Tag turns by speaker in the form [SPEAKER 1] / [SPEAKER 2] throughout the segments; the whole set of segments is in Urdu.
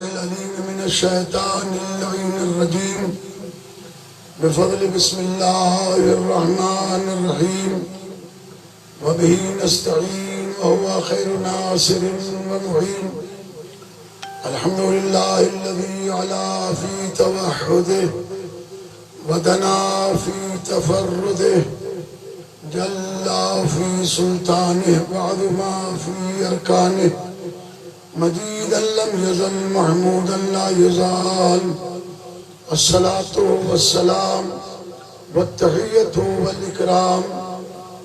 [SPEAKER 1] العليم من الشيطان اللعين الرجيم بفضل بسم الله الرحمن الرحيم وبه نستعين وهو خير ناصر ومعين. الحمد لله الذي علا في توحده ودنا في تفرده جل في سلطانه وعظم في أركانه مجيدا لم يزل محمودا لا يزال. الصلاة والسلام والتحية والإكرام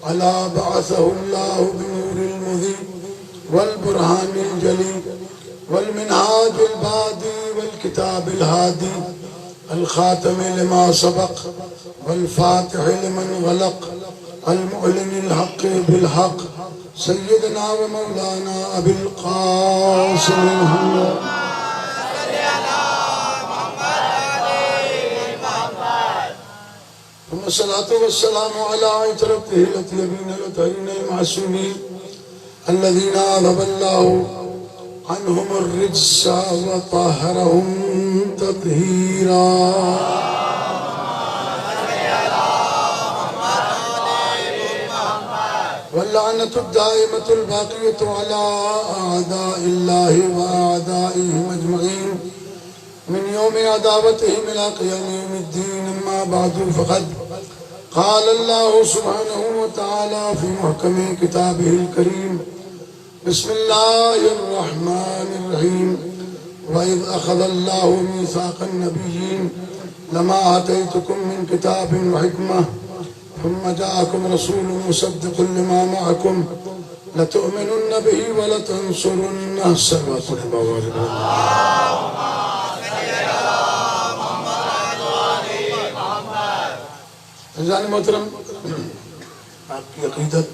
[SPEAKER 1] على بعثه الله بنور المذي والبرهان الجلي والمنهاج البادي والكتاب الهادي الخاتم لما سبق والفاتح لمن غلق المعلن الحق بالحق سيدنا ومولانا أبي القاسم محمد ثم الصلاة والسلام على عترته الأطيبين الأطهرين المعصومين الذين أذهب الله عنهم الرجس وطهرهم تطهيرا. واللعنة الدائمة الباقية على أعداء الله وأعدائهم أجمعين من يوم عداوتهم إلى قيام يوم الدين. أما بعد فقد قال الله سبحانه وتعالى في محكم كتابه الكريم بسم الله الرحمن الرحيم وإذ أخذ الله ميثاق النبيين لما آتيتكم من كتاب وحكمة ثم جاءكم رسول مصدق لما معكم لتؤمنن به ولتنصرنه. صلوات الله عليه عزیزان محترم، آپ کی عقیدت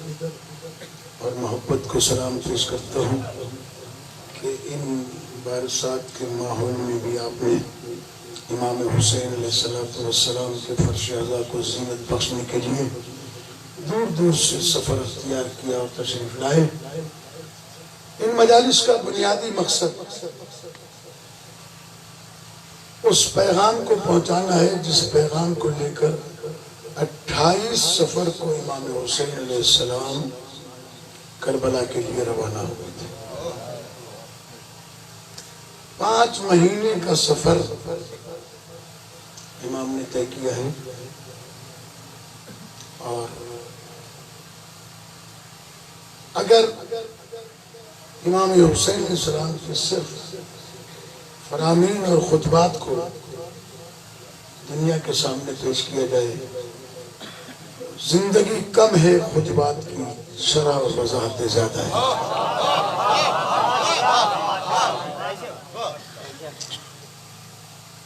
[SPEAKER 1] اور محبت کو سلام پیش کرتا ہوں کہ ان بارسات کے ماحول میں بھی آپ نے امام حسین علیہ السلام کے فرش اعضا کو زینت بخشنے کے لیے دور دور سے سفر اختیار کیا اور تشریف لائے. ان مجالس کا بنیادی مقصد اس پیغام کو پہنچانا ہے جس پیغام کو لے کر 28 سفر کو امام حسین علیہ السلام کربلا کے لیے روانہ ہوئے تھے. 5 مہینے کا سفر امام نے طے کیا ہے اور اگر امام حسین علیہ السلام کے صرف فرامین اور خطبات کو دنیا کے سامنے پیش کیا جائے، زندگی کم ہے، خطبات کی شرح و وضاحتیں زیادہ ہیں.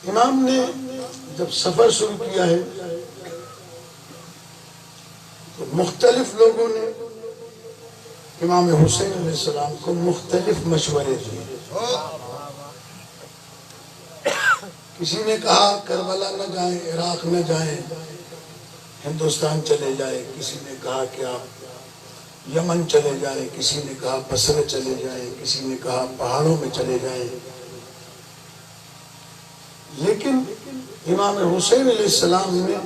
[SPEAKER 1] امام نے جب سفر شروع کیا ہے تو مختلف لوگوں نے امام حسین علیہ السلام کو مختلف مشورے دیے. کسی نے کہا کربلا نہ جائیں، عراق نہ جائیں، ہندوستان چلے جائیں. کسی نے کہا کہ آپ یمن چلے جائیں. کسی نے کہا بصرہ چلے جائیں. کسی نے کہا پہاڑوں میں چلے جائیں. لیکن امام حسین علیہ السلام نے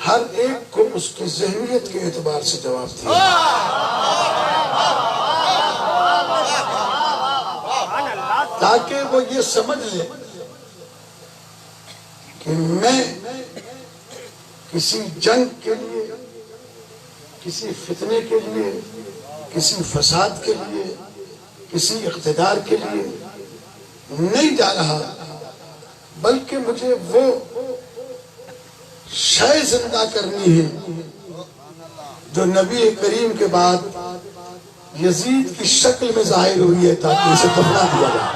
[SPEAKER 1] ہر ایک کو اس کی ذہنیت کے اعتبار سے جواب دیا تاکہ وہ یہ سمجھ لے کہ میں کسی جنگ کے لیے، کسی فتنے کے لیے، کسی فساد کے لیے، کسی اقتدار کے لیے نہیں جا رہا، بلکہ مجھے وہ شے زندہ کرنی ہے جو نبی کریم کے بعد یزید کی شکل میں ظاہر ہوئی ہے تاکہ اسے دفنا دیا جائے.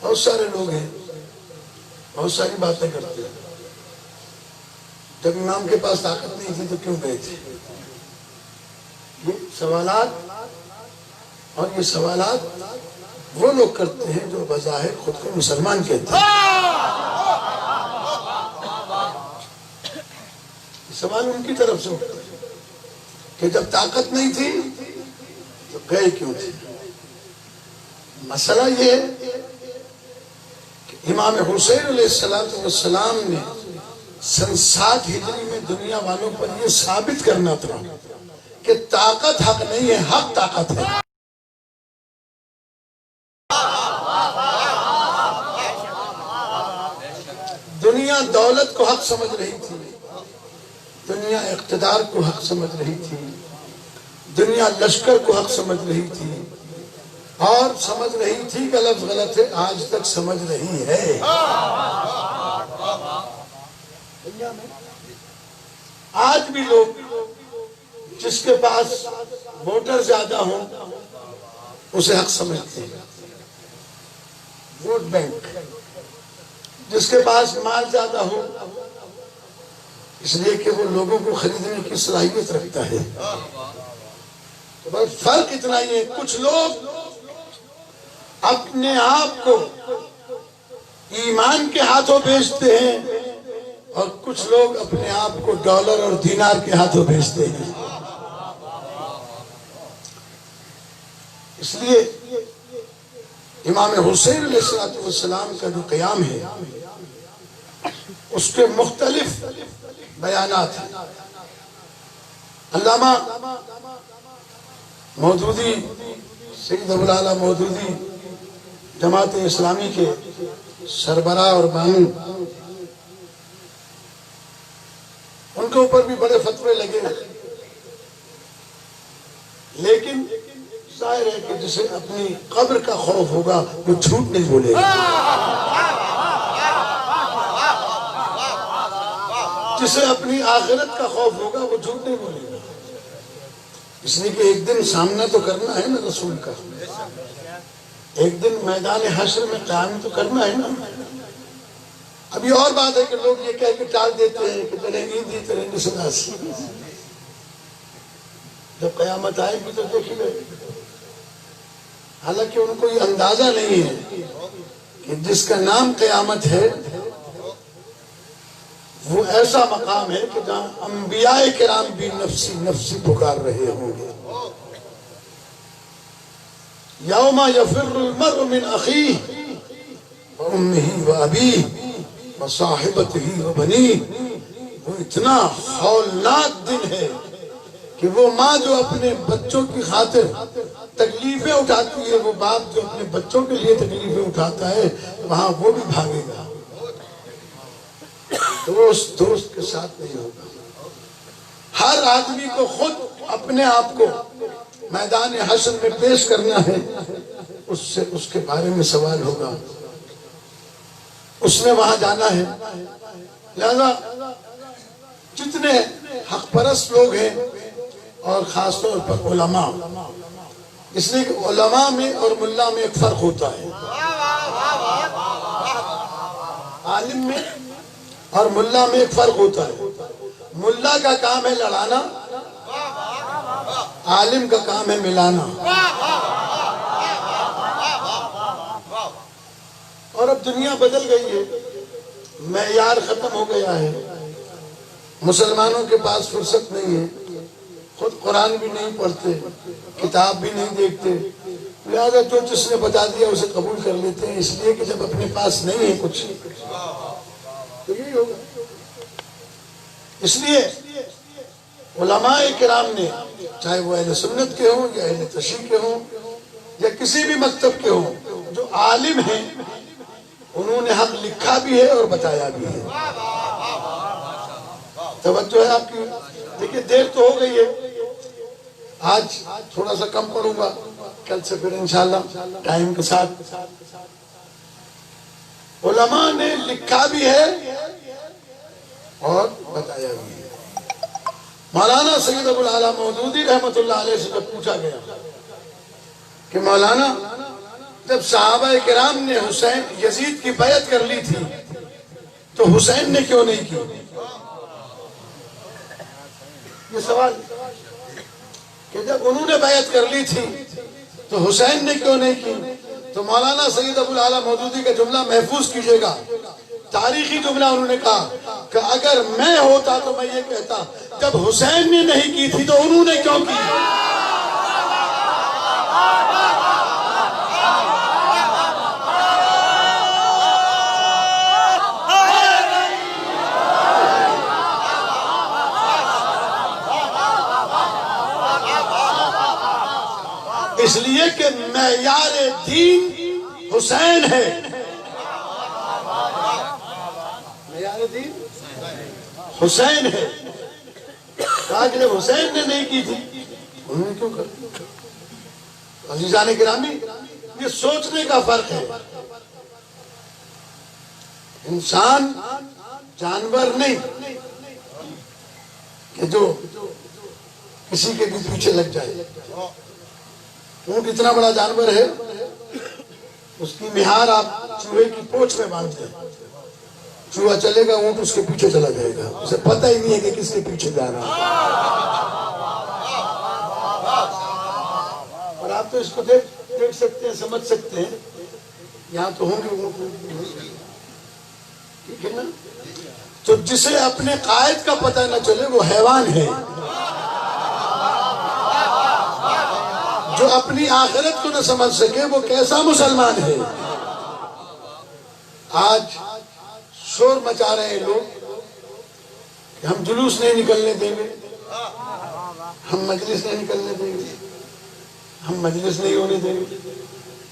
[SPEAKER 1] بہت سارے لوگ ہیں، بہت ساری باتیں کرتے ہیں. جب امام کے پاس طاقت نہیں تھی تو کیوں گئے تھے؟ یہ سوالات اور یہ سوالات وہ لوگ کرتے ہیں جو بظاہر خود کو مسلمان کہتے ہیں. سوال ان کی طرف سے اٹھتے ہیں کہ جب طاقت نہیں تھی تو گئے کیوں تھے؟ مسئلہ یہ ہے کہ امام حسین علیہ السلام نے سن 7 ہجری میں دنیا والوں پر یہ ثابت کرنا تھا کہ طاقت حق نہیں ہے، حق طاقت ہے۔ دنیا دولت کو حق سمجھ رہی تھی، دنیا اقتدار کو حق سمجھ رہی تھی، دنیا لشکر کو حق سمجھ رہی تھی، اور سمجھ رہی تھی کہ لفظ غلط ہے، آج تک سمجھ رہی ہے۔ دنیا میں آج بھی لوگ جس کے پاس ووٹر زیادہ ہوں اسے حق سمجھتے ہیں، ووٹ بینک۔ جس کے پاس مال زیادہ ہو اس لیے کہ وہ لوگوں کو خریدنے کی صلاحیت رکھتا ہے۔ تو بس فرق اتنا ہی ہے، کچھ لوگ اپنے آپ کو ایمان کے ہاتھوں بیچتے ہیں اور کچھ لوگ اپنے آپ کو ڈالر اور دینار کے ہاتھوں بیچتے ہیں۔ اس لیے امام حسین علیہ السلام کا جو قیام ہے اس کے مختلف بیانات ہیں۔ علامہ مودودی، سید ابوالعلا مودودی جماعت اسلامی کے سربراہ اور بانی، ان کے اوپر بھی بڑے فتوے لگے، لیکن ظاہر ہے کہ جسے اپنی قبر کا خوف ہوگا وہ جھوٹ نہیں بولے گا، جسے اپنی آخرت کا خوف ہوگا وہ جھوٹ نہیں بولے گا، اس لیے کہ ایک دن سامنا تو کرنا ہے نا رسول کا، ایک دن میدان حشر میں قیام تو کرنا ہے نا۔ اب یہ اور بات ہے کہ لوگ یہ کہہ کے ٹال دیتے ہیں کہ چلیں عید ہی چلیں گے سنا سی، جب قیامت آئے گی تو دیکھی گئے۔ حالانکہ ان کو یہ اندازہ نہیں ہے کہ جس کا نام قیامت ہے وہ ایسا مقام ہے کہ جہاں انبیاء کرام بھی نفسی نفسی پکار رہے ہوں گے۔ یوم یفر المرء من اخیہ وامہ وابیہ وصاحبتہ وبنیہ، وہ اتنا ہولناک دن ہے کہ وہ ماں جو اپنے بچوں کی خاطر تکلیفیں اٹھاتی ہے، وہ باپ جو اپنے بچوں کے لیے تکلیفیں اٹھاتا ہے، وہاں وہ بھی بھاگے گا، دوست دوست کے ساتھ نہیں ہوگا۔ ہر آدمی کو خود اپنے آپ کو میدان حشر میں پیش کرنا ہے، اس سے اس کے بارے میں سوال ہوگا، اس نے وہاں جانا ہے۔ لہذا جتنے حق پرست لوگ ہیں اور خاص طور پر علماء، اس لیے کہ علماء میں اور ملا میں ایک فرق ہوتا ہے، عالم میں اور ملا میں ایک فرق ہوتا ہے۔ ملا کا کام ہے لڑانا، عالم کا کام ہے ملانا۔ اور اب دنیا بدل گئی ہے، معیار ختم ہو گیا ہے، مسلمانوں کے پاس فرصت نہیں ہے، خود قرآن بھی نہیں پڑھتے، کتاب بھی نہیں دیکھتے، لہذا جو جس نے بتا دیا اسے قبول کر لیتے ہیں، اس لیے کہ جب اپنے پاس نہیں ہے کچھ تو یہی ہوگا۔ اس لیے علماء کرام نے، چاہے وہ اہل سنت کے ہوں یا اہل تشیع کے ہوں یا کسی بھی مکتب کے ہوں، جو عالم ہیں انہوں نے حق لکھا بھی ہے اور بتایا بھی ہے۔ توجہ ہے آپ کی؟ دیکھیے دیر تو ہو گئی ہے، آج تھوڑا سا کم پڑھوں گا، کل سے پھر انشاءاللہ ٹائم کے ساتھ۔ علماء نے لکھا بھی ہے اور بتایا بھی ہے۔ مولانا سید ابوالعلا مودودی رحمۃ اللہ علیہ سے جب پوچھا گیا کہ مولانا جب صحابہ کرام نے حسین یزید کی بیعت کر لی تھی تو حسین نے کیوں نہیں کی؟ یہ سوال کہ جب انہوں نے بیعت کر لی تھی تو حسین نے کیوں نہیں کی؟ تو مولانا سید ابوالعلا مودودی کا جملہ محفوظ کیجئے گا، تاریخی جملہ انہوں نے کہا کہ اگر میں ہوتا تو میں یہ کہتا جب حسین نے نہیں کی تھی تو انہوں نے کیوں کی؟ اس لیے کہ معیار دین حسین ہے. معیار دین حسین ہے. کہا کہ جب حسین نے نہیں کی تھی انہوں نے کیوں کر؟ عزیزان گرامی، یہ سوچنے کا فرق ہے. انسان جانور نہیں کہ جو کسی کے بھی پیچھے لگ جائے. اونٹ اتنا بڑا جانور ہے، اس کی مہار آپ چوہے کی پوچھ میں باندھتے ہیں، چوہا چلے گا اونٹ اس کے پیچھے چلا جائے گا، اسے پتہ ہی نہیں ہے کہ کس کے پیچھے جانا. اور آپ تو اس کو دیکھ سکتے ہیں، سمجھ سکتے ہیں. یہاں تو ہوں گے اونٹ، ٹھیک ہے نا؟ تو جسے اپنے قائد کا پتہ نہ چلے وہ حیوان ہے. جو اپنی آخرت کو نہ سمجھ سکے وہ کیسا مسلمان ہے؟ آج شور مچا رہے ہیں لوگ کہ ہم جلوس نہیں نکلنے دیں گے، ہم مجلس نہیں نکلنے دیں گے، ہم مجلس نہیں ہونے دیں گے.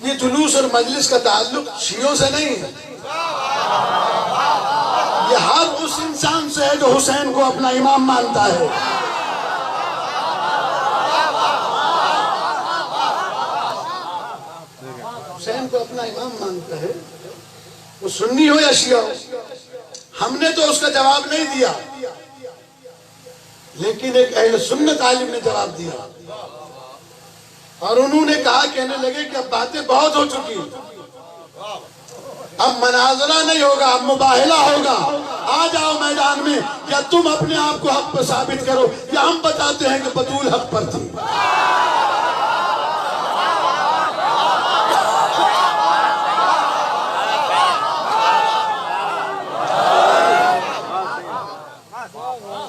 [SPEAKER 1] یہ جلوس اور مجلس کا تعلق شیعوں سے نہیں ہے، یہ ہر اس انسان سے ہے جو حسین کو اپنا امام مانتا ہے. حسین کو اپنا امام مانتا ہے، وہ سنی ہو یا شیعہ ہو. ہم نے تو اس کا جواب نہیں دیا، لیکن ایک اہل سنت عالم نے جواب دیا، اور انہوں نے کہا، کہنے لگے کہ اب باتیں بہت ہو چکی، اب مناظرہ نہیں ہوگا، اب مباہلہ ہوگا. آ جاؤ میدان میں، یا تم اپنے آپ کو حق پر ثابت کرو یا ہم بتاتے ہیں کہ بطول حق پر تھی.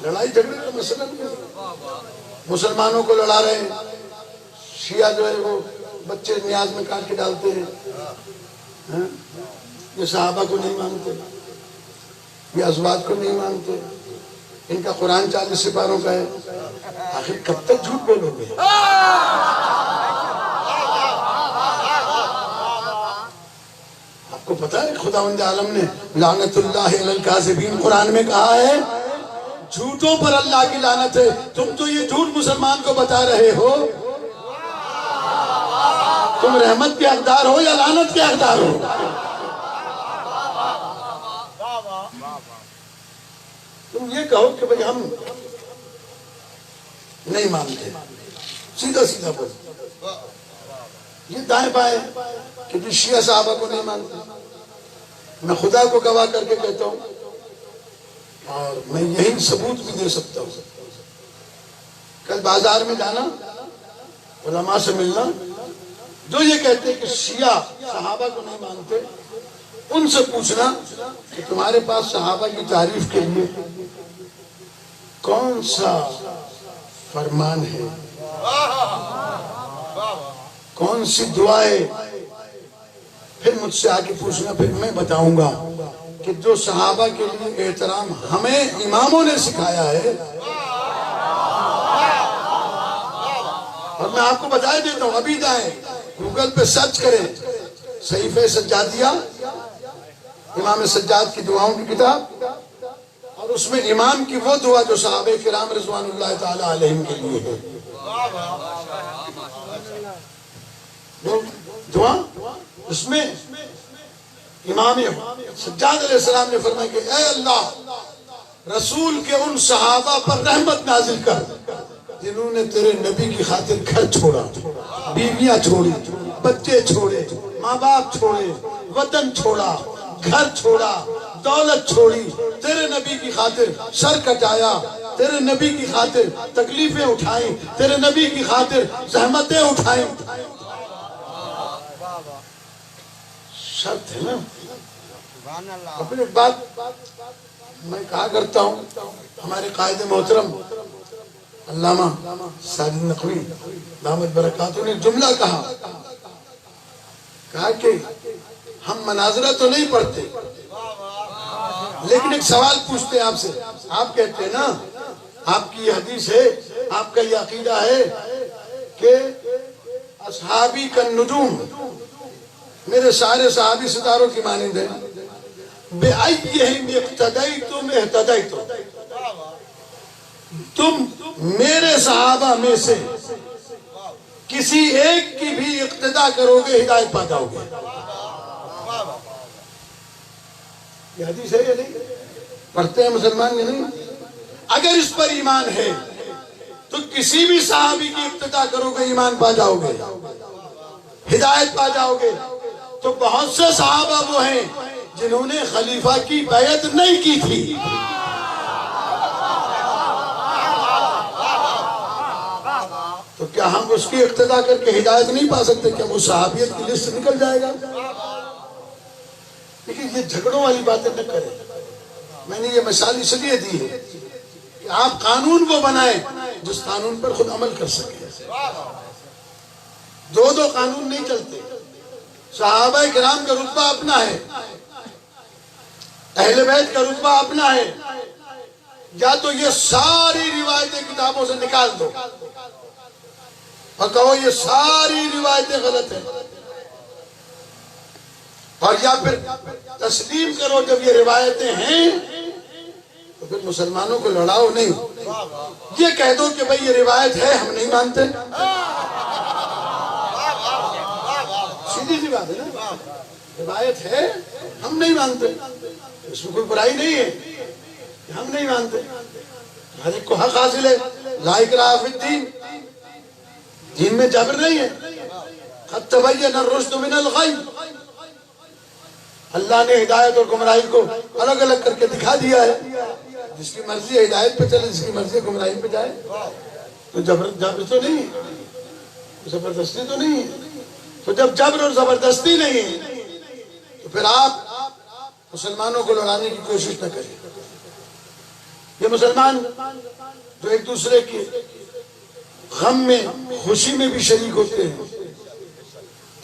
[SPEAKER 1] لڑائی جھگڑے کا مسئلہ نہیں، مسلمانوں کو لڑا رہے ہیں. شیعہ جو ہے وہ بچے نیاز میں کاٹ کے ڈالتے ہیں، یہ صحابہ کو نہیں مانتے، یہ ازواج کو نہیں مانتے، ان کا قرآن 40 سپاروں کا ہے. آخر کب تک جھوٹ بولو گے؟ آپ کو پتا ہے خداوند عالم نے لعنت اللہ علی الکاذبین قرآن میں کہا ہے، جھوٹوں پر اللہ کی لعنت ہے. تم تو یہ جھوٹ مسلمان کو بتا رہے ہو، تم رحمت کے حقدار ہو یا لعنت کے حقدار ہو؟ تم یہ کہو کہ بھئی ہم نہیں مانتے، سیدھا سیدھا بول. یہ دائیں بائیں کہ جو شیعہ صحابہ کو نہیں مانتے، میں خدا کو گواہ کر کے کہتا ہوں، اور میں یہی ثبوت بھی دے سکتا ہوں. کل بازار میں جانا، علماء سے ملنا، جو یہ کہتے ہیں کہ شیعہ صحابہ کو نہیں مانتے، ان سے پوچھنا کہ تمہارے پاس صحابہ کی تعریف کے لیے کون سا فرمان ہے، کون سی دعائیں. پھر مجھ سے آگے پوچھنا، پھر میں بتاؤں گا کہ جو صحابہ کے لیے احترام ہمیں اماموں نے سکھایا ہے. اور میں آپ کو بتا دیتا ہوں، ابھی جائیں گوگل پہ سرچ کریں صحیفہ سجادیہ، امام سجاد کی دعاؤں کی کتاب، اور اس میں امام کی وہ دعا جو صحابہ کرام رضوان اللہ تعالی علیہم کے لیے ہے. وہ دعا اس میں امام سجاد علیہ السلام نے فرمایا کہ اے اللہ، رسول کے ان صحابہ پر رحمت نازل کر جنہوں نے تیرے نبی کی خاطر گھر چھوڑا، بیویاں چھوڑی، بچے چھوڑے، ماں باپ چھوڑے، وطن چھوڑا، گھر چھوڑا، دولت چھوڑی، تیرے نبی کی خاطر سر کٹایا، تیرے نبی کی خاطر تکلیفیں اٹھائیں، تیرے نبی کی خاطر زحمتیں اٹھائیں. شرط ہے نا. اپنے بات میں کہا کرتا ہوں ہمارے قائد محترم علامہ ساجد نقوی دامت برکاتہ نے جملہ کہا کہ ہم مناظرہ تو نہیں پڑھتے لیکن ایک سوال پوچھتے ہیں آپ سے. آپ کہتے ہیں نا آپ کی یہ حدیث ہے, آپ کا یہ عقیدہ ہے کہ اصحابی کا نجوم, میرے سارے صحابی ستاروں کی مانند ہیں, بِأَيِّهِمْ اقْتَدَيْتُمْ اهْتَدَيْتُمْ, تم میرے صحابہ میں سے کسی ایک کی بھی اقتدا کرو گے ہدایت پا جاؤ گے. یہ حدیث ہے یا نہیں؟ پڑھتے ہیں مسلمان یا نہیں؟ اگر اس پر ایمان ہے تو کسی بھی صحابی کی اقتدا کرو گے ایمان پا جاؤ گے, ہدایت پا جاؤ گے. تو بہت سے صحابہ وہ ہیں جنہوں نے خلیفہ کی بیعت نہیں کی تھی. تو کیا ہم اس کی اقتدا کر کے ہدایت نہیں پا سکتے؟ کیا وہ صحابیت کی لسٹ نکل جائے گا؟ لیکن یہ جھگڑوں والی باتیں نہ کریں. میں نے یہ مثال اس لیے دی ہے کہ آپ قانون وہ بنائیں جس قانون پر خود عمل کر سکیں. دو قانون نہیں چلتے. صحابہ کرام کا رتبہ اپنا ہے, اہل بیت کا رتبہ اپنا ہے. یا تو یہ ساری روایتیں کتابوں سے نکال دو اور کہو یہ ساری روایتیں غلط ہیں, اور یا پھر تسلیم کرو جب یہ روایتیں ہیں تو پھر مسلمانوں کو لڑاؤ نہیں. یہ کہہ دو کہ بھئی یہ روایت ہے, ہم نہیں مانتے. سیدھی سی بات ہے نا, روایت ہے ہم نہیں مانتے, اس میں کوئی برائی نہیں ہے کہ ہم نہیں مانتے. ہر ایک کو حق حاصل ہے. لا اکراہ فی الدین, دین میں جبر نہیں ہے. قد تبین الرشد من الغی, اللہ نے ہدایت اور گمراہی کو الگ الگ کر کے دکھا دیا ہے. جس کی مرضی ہدایت پہ چلے, جس کی مرضی گمراہی پہ جائے. تو جبر تو نہیں ہے, زبردستی تو نہیں ہے. تو جب جبر اور زبردستی نہیں ہے تو پھر آپ مسلمانوں کو لڑانے کی کوشش نہ کریں. یہ مسلمان جو ایک دوسرے کے غم میں خوشی میں بھی شریک ہوتے ہیں,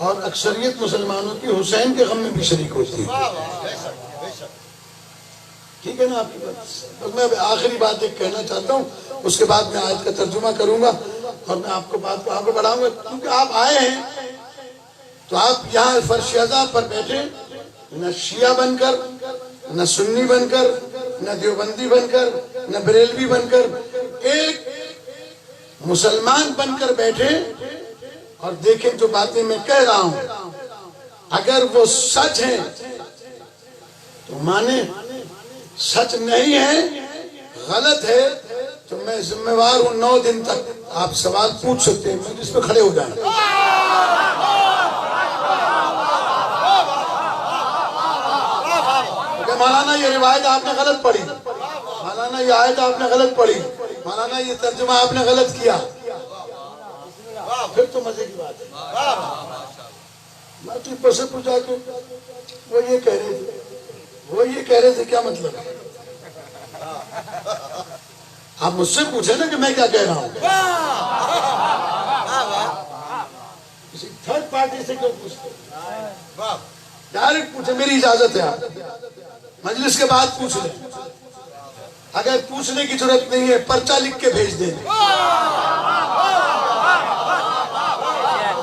[SPEAKER 1] اور اکثریت مسلمانوں کی حسین کے غم میں بھی شریک ہوتی ہے. ٹھیک ہے نا آپ کی بات؟ میں آخری بات ایک کہنا چاہتا ہوں, اس کے بعد میں آیت کا ترجمہ کروں گا اور میں آپ کو بات کو آگے بڑھاؤں گا. کیونکہ آپ آئے ہیں تو آپ یہاں فرش اعضاء پر بیٹھے, نہ شیعہ بن کر, نہ سنی بن کر, نہ دیوبندی بن کر, نہ بریلوی بن کر, ایک مسلمان بن کر بیٹھے اور دیکھیں جو باتیں میں کہہ رہا ہوں اگر وہ سچ ہیں تو مانے, سچ نہیں ہے غلط ہے تو میں ذمہ وار ہوں. 9 دن تک آپ سوال پوچھ سکتے ہیں, مجلس پہ کھڑے ہو جائیں. مولانا یہ روایت آپ نے غلط پڑھی, مولانا یہ آیت آپ نے غلط پڑھی, مولانا یہ ترجمہ آپ نے غلط کیا, پھر تو مزے کی بات ہے. میں ٹیپر سے پوچھا کہ وہ یہ کہہ رہے تھے کیا مطلب ہے؟ آپ مجھ سے پوچھیں نا کہ میں کیا کہہ رہا ہوں. کسی تھرڈ پارٹی سے کیوں پوچھتے؟ ڈائریکٹ پوچھیں, میری اجازت ہے. آپ مجلس کے بعد پوچھ لیں, اگر پوچھنے کی ضرورت نہیں ہے پرچہ لکھ کے بھیج دیں.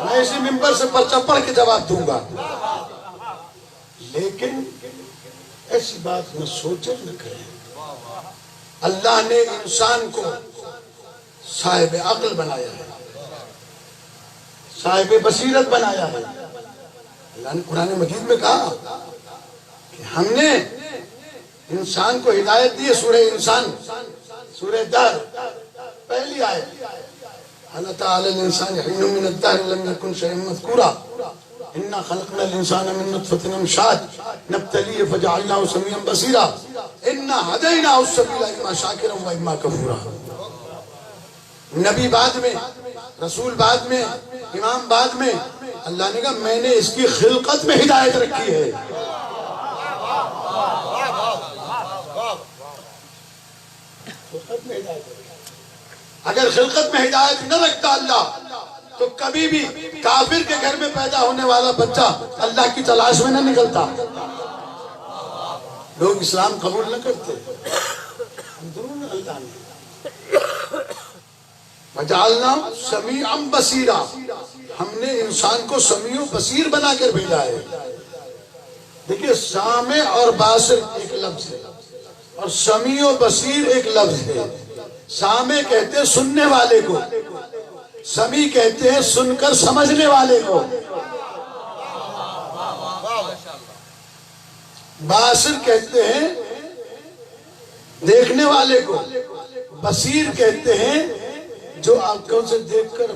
[SPEAKER 1] میں اسی ممبر سے پرچہ پڑھ کے جواب دوں گا. لیکن ایسی بات نہ سوچیں نہ کریں. اللہ نے انسان کو صاحب عقل بنایا ہے, صاحب بصیرت بنایا ہے. اللہ نے قرآن مجید میں کہا کہ ہم نے انسان کو ہدایت دی ہے. سورہ انسان, سورہ دہر, پہلی آیت, حَلَّ تَعَالَى الْإِنسَانِ حِينٌ مِّنَ الدَّهْرِ لَمْ يَكُنْ شَيْئًا مَّذْكُورًا إِنَّا خَلَقْنَا الْإِنسَانَ مِن نُّطْفَةٍ أَمْشَاجٍ نَبْتَلِيهِ فَجَعَلْنَاهُ سَمِيعًا بَصِيرًا إِنَّا هَدَيْنَاهُ السَّبِيلَ إِمَّا شَاكِرًا وَإِمَّا كَفُورًا. نبی بعد میں, رسول بعد میں, امام بعد میں. اللہ نے کہا میں نے اس کی خلقت میں ہدایت رکھی ہے. اگر خلقت میں ہدایت نہ رکھتا اللہ تو کبھی بھی کافر کے گھر میں پیدا ہونے والا بچہ اللہ کی تلاش میں نہ نکلتا. لوگ اسلام قبول نہ کرتے. اندرون اللہ نے وجعلنا سمیعا بصیرا، ہم نے انسان کو سمیع و بصیر بنا کر بھیجا ہے. دیکھیے سامع اور باصر ایک لفظ ہے اور سمیع و بصیر ایک لفظ ہے. سامع کہتے ہیں سننے والے کو، سمیع کہتے ہیں سن کر سمجھنے والے کو، باصر کہتے ہیں دیکھنے والے کو، بصیر کہتے ہیں جو آنکھوں سے دیکھ کر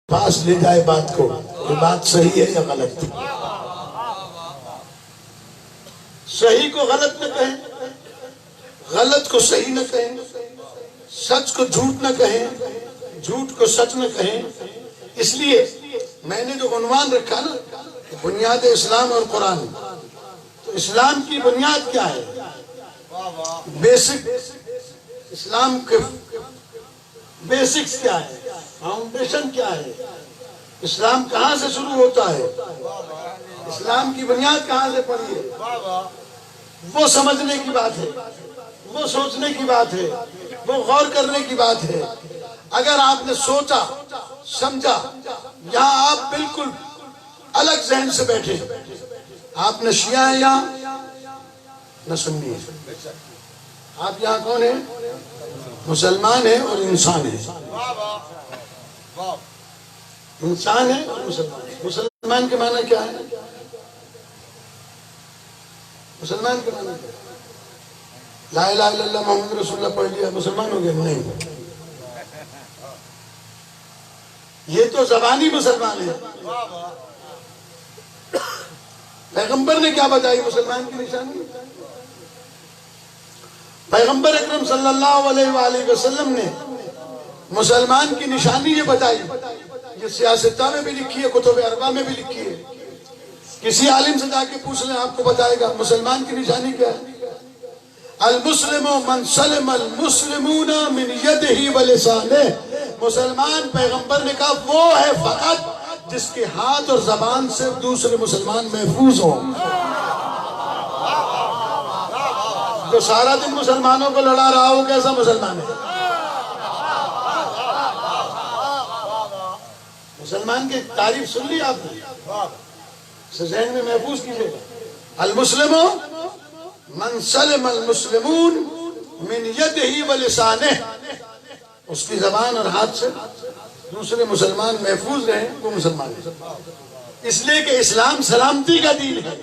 [SPEAKER 1] پاس لے جائے بات کو کہ بات صحیح ہے یا غلط. صحیح کو غلط نہ کہیں، غلط کو صحیح نہ کہیں، سچ کو جھوٹ نہ کہیں، جھوٹ کو سچ نہ کہیں. اس لیے میں نے جو عنوان رکھا نا بنیاد اسلام اور قرآن، تو اسلام کی بنیاد کیا ہے؟ بیسک اسلام کے بیسکس کیا ہے؟ فاؤنڈیشن کیا ہے؟ اسلام کہاں سے شروع ہوتا ہے؟ اسلام کی بنیاد کہاں سے پڑی ہے؟ وہ سمجھنے کی بات ہے، وہ سوچنے کی بات ہے، وہ غور کرنے کی بات ہے. اگر آپ نے سوچا سمجھا، یہاں آپ بالکل الگ ذہن سے بیٹھے، آپ نہ شیعہ ہیں یہاں نہ سنی ہیں، آپ یہاں کون ہیں؟ مسلمان ہیں اور انسان ہیں. انسان ہے اور مسلمان. مسلمان کے معنی کیا ہے؟ مسلمان کے معنی کیا ہے؟ لا الہ الا اللہ محمد رسول اللہ پڑھ لیا مسلمان ہو گیا؟ نہیں، یہ تو زبانی مسلمان ہے. پیغمبر نے کیا بتائی مسلمان کی نشانی؟ پیغمبر اکرم صلی اللہ علیہ وآلہ وسلم نے مسلمان کی نشانی یہ بتائی. یہ سیاستہ میں بھی لکھی ہے، کتب اربعہ میں بھی لکھی ہے. کسی عالم سے جا کے پوچھ لیں آپ کو بتائے گا مسلمان کی نشانی کیا ہے. المسلم من سلم المسلمون من یدہ ولسانہ. مسلمان پیغمبر نے کہا وہ ہے فقط جس کے ہاتھ اور زبان سے دوسرے مسلمان محفوظ ہوں. جو سارا دن مسلمانوں کو لڑا رہا ہو کیسا مسلمان ہے؟ مسلمان کی تعریف سن لی آپ نے، اسے ذہن میں محفوظ کیجئے گا. المسلم من سلم المسلمون من یدہ ولسانہ، اس کی زبان اور ہاتھ سے دوسرے مسلمان محفوظ رہیں وہ مسلمان ہے. اس لیے کہ اسلام سلامتی کا دین ہے.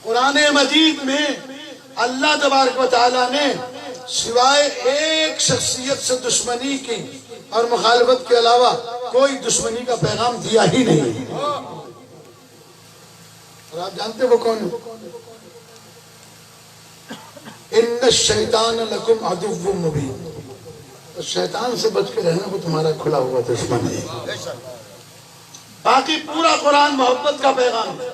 [SPEAKER 1] قرآن مجید میں اللہ تبارک و تعالیٰ نے سوائے ایک شخصیت سے دشمنی کی اور مخالفت کے علاوہ کوئی دشمنی کا پیغام دیا ہی نہیں. اور آپ جانتے وہ کون ہے؟ ان الشیطان لکم عدو مبین. شیطان سے بچ کے رہنا وہ تمہارا کھلا ہوا دشمن ہے. باقی پورا قرآن محبت کا پیغام ہے،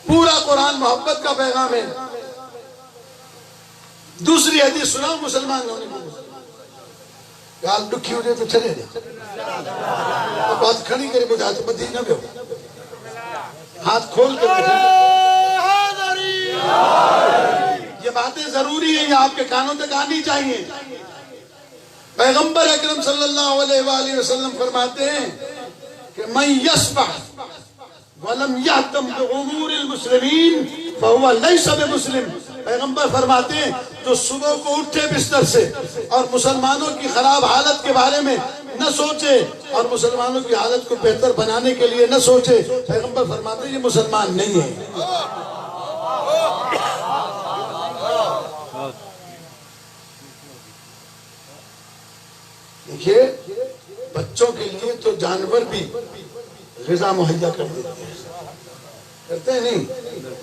[SPEAKER 1] پورا قرآن محبت کا پیغام ہے. دوسری حدیث سناؤ مسلمان ہونے کو. آپ دکھی ہو جائے تو چلے جائے، بات کھڑی کرے بجھا تو بدھی نہ بھی ہو، ہاتھ کھول کر یہ باتیں ضروری ہیں، یہ آپ کے کانوں تک آنی چاہیے. پیغمبر اکرم صلی اللہ علیہ وآلہ وسلم فرماتے ہیں کہ من یصبح ولم یہتم بامور المسلمین فہو لیس بمسلم. پیغمبر فرماتے ہیں جو صبح کو اٹھے بستر سے اور مسلمانوں کی خراب حالت کے بارے میں نہ سوچے اور مسلمانوں کی حالت کو بہتر بنانے کے لیے نہ سوچے، پیغمبر فرماتے ہیں یہ مسلمان نہیں ہے. دیکھیے بچوں کے لیے تو جانور بھی غذا مہیا کر دیتے ہیں، کرتے ہیں نہیں؟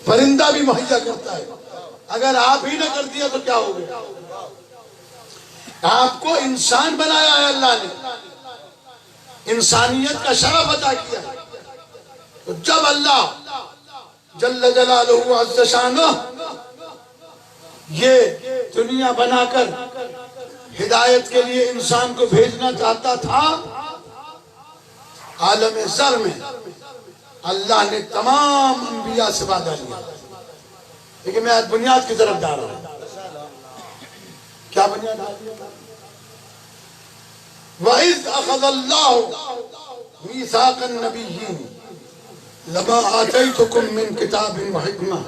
[SPEAKER 1] پرندہ بھی مہیا کرتا ہے. اگر آپ ہی نہ کر دیا تو کیا ہوگا؟ آپ کو انسان بنایا ہے اللہ نے، انسانیت کا شرف عطا کیا. تو جب اللہ جل جلالہ عز شانہ یہ دنیا بنا کر ہدایت کے لیے انسان کو بھیجنا چاہتا تھا، عالم زر میں اللہ نے تمام انبیاء سے وعدہ لیا. لیکن میں آج بنیاد کی طرف جا رہا ہوں. کیا بنیاد ہے؟ وَإِذْ أَخَذَ اللَّهُ مِيثَاقَ النَّبِيِّينَ لَمَا آتَيْتُكُم مِّن كِتَابٍ وَحِكْمَةٍ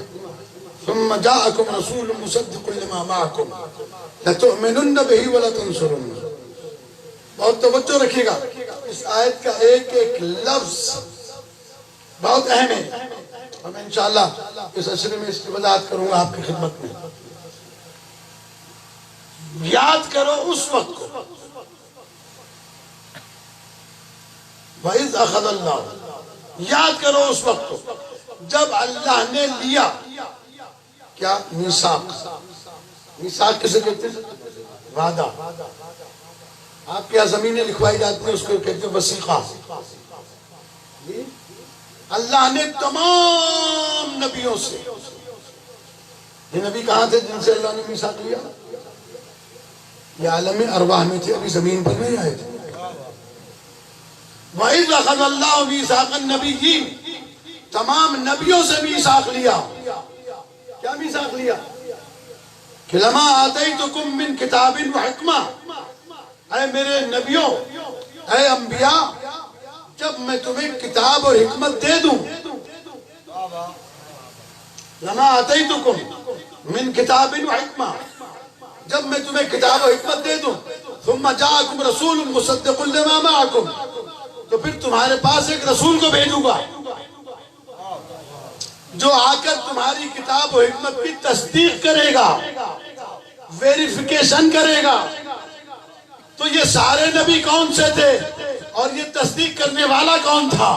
[SPEAKER 1] ثم جاءكم رسول مصدق لما معكم لتؤمنن به ولتنصرنه. بہت توجہ رکھیے گا، اس آیت کا ایک ایک لفظ بہت اہم ہے، اور میں انشاءاللہ اس عشرے میں اس کی وضاحت کروں گا آپ کی خدمت میں. یاد کرو اس وقت کو، وَإِذْ أَخَذَ اللَّهُ، یاد کرو اس وقت کو جب اللہ نے لیا کیا؟ میثاق. میثاق کسے کہتے ہیں؟ وعدہ. آپ کے یہاں زمینیں لکھوائی جاتی ہیں اس کو کہتے ہیں وثیقہ. اللہ نے تمام نبیوں سے، یہ نبی کہاں تھے جن سے اللہ نے میثاق لیا؟ یہ عالم ارواح میں تھے، ابھی زمین پر نہیں آئے تھے. وَإِذْ أَخَذَ اللَّهُ مِيثَاقَ النَّبِيِّينَ، تمام نبیوں سے میثاق لیا. کیا میثاق لیا؟ کہ لما آتیتکم من کتاب و حکمہ، اے میرے نبیوں، اے انبیاء، جب میں تمہیں کتاب اور حکمت دے دوں، لما آتیتکم من کتاب و حکمہ، جب میں تمہیں کتاب و حکمت دے دوں، ثم جاءکم رسول مصدق لما معکم، تو پھر تمہارے پاس ایک رسول کو بھیجوں گا جو آ کر تمہاری کتاب و حکمت کی تصدیق کرے گا، ویریفیکیشن کرے گا. تو یہ سارے نبی کون سے تھے اور یہ تصدیق کرنے والا کون تھا؟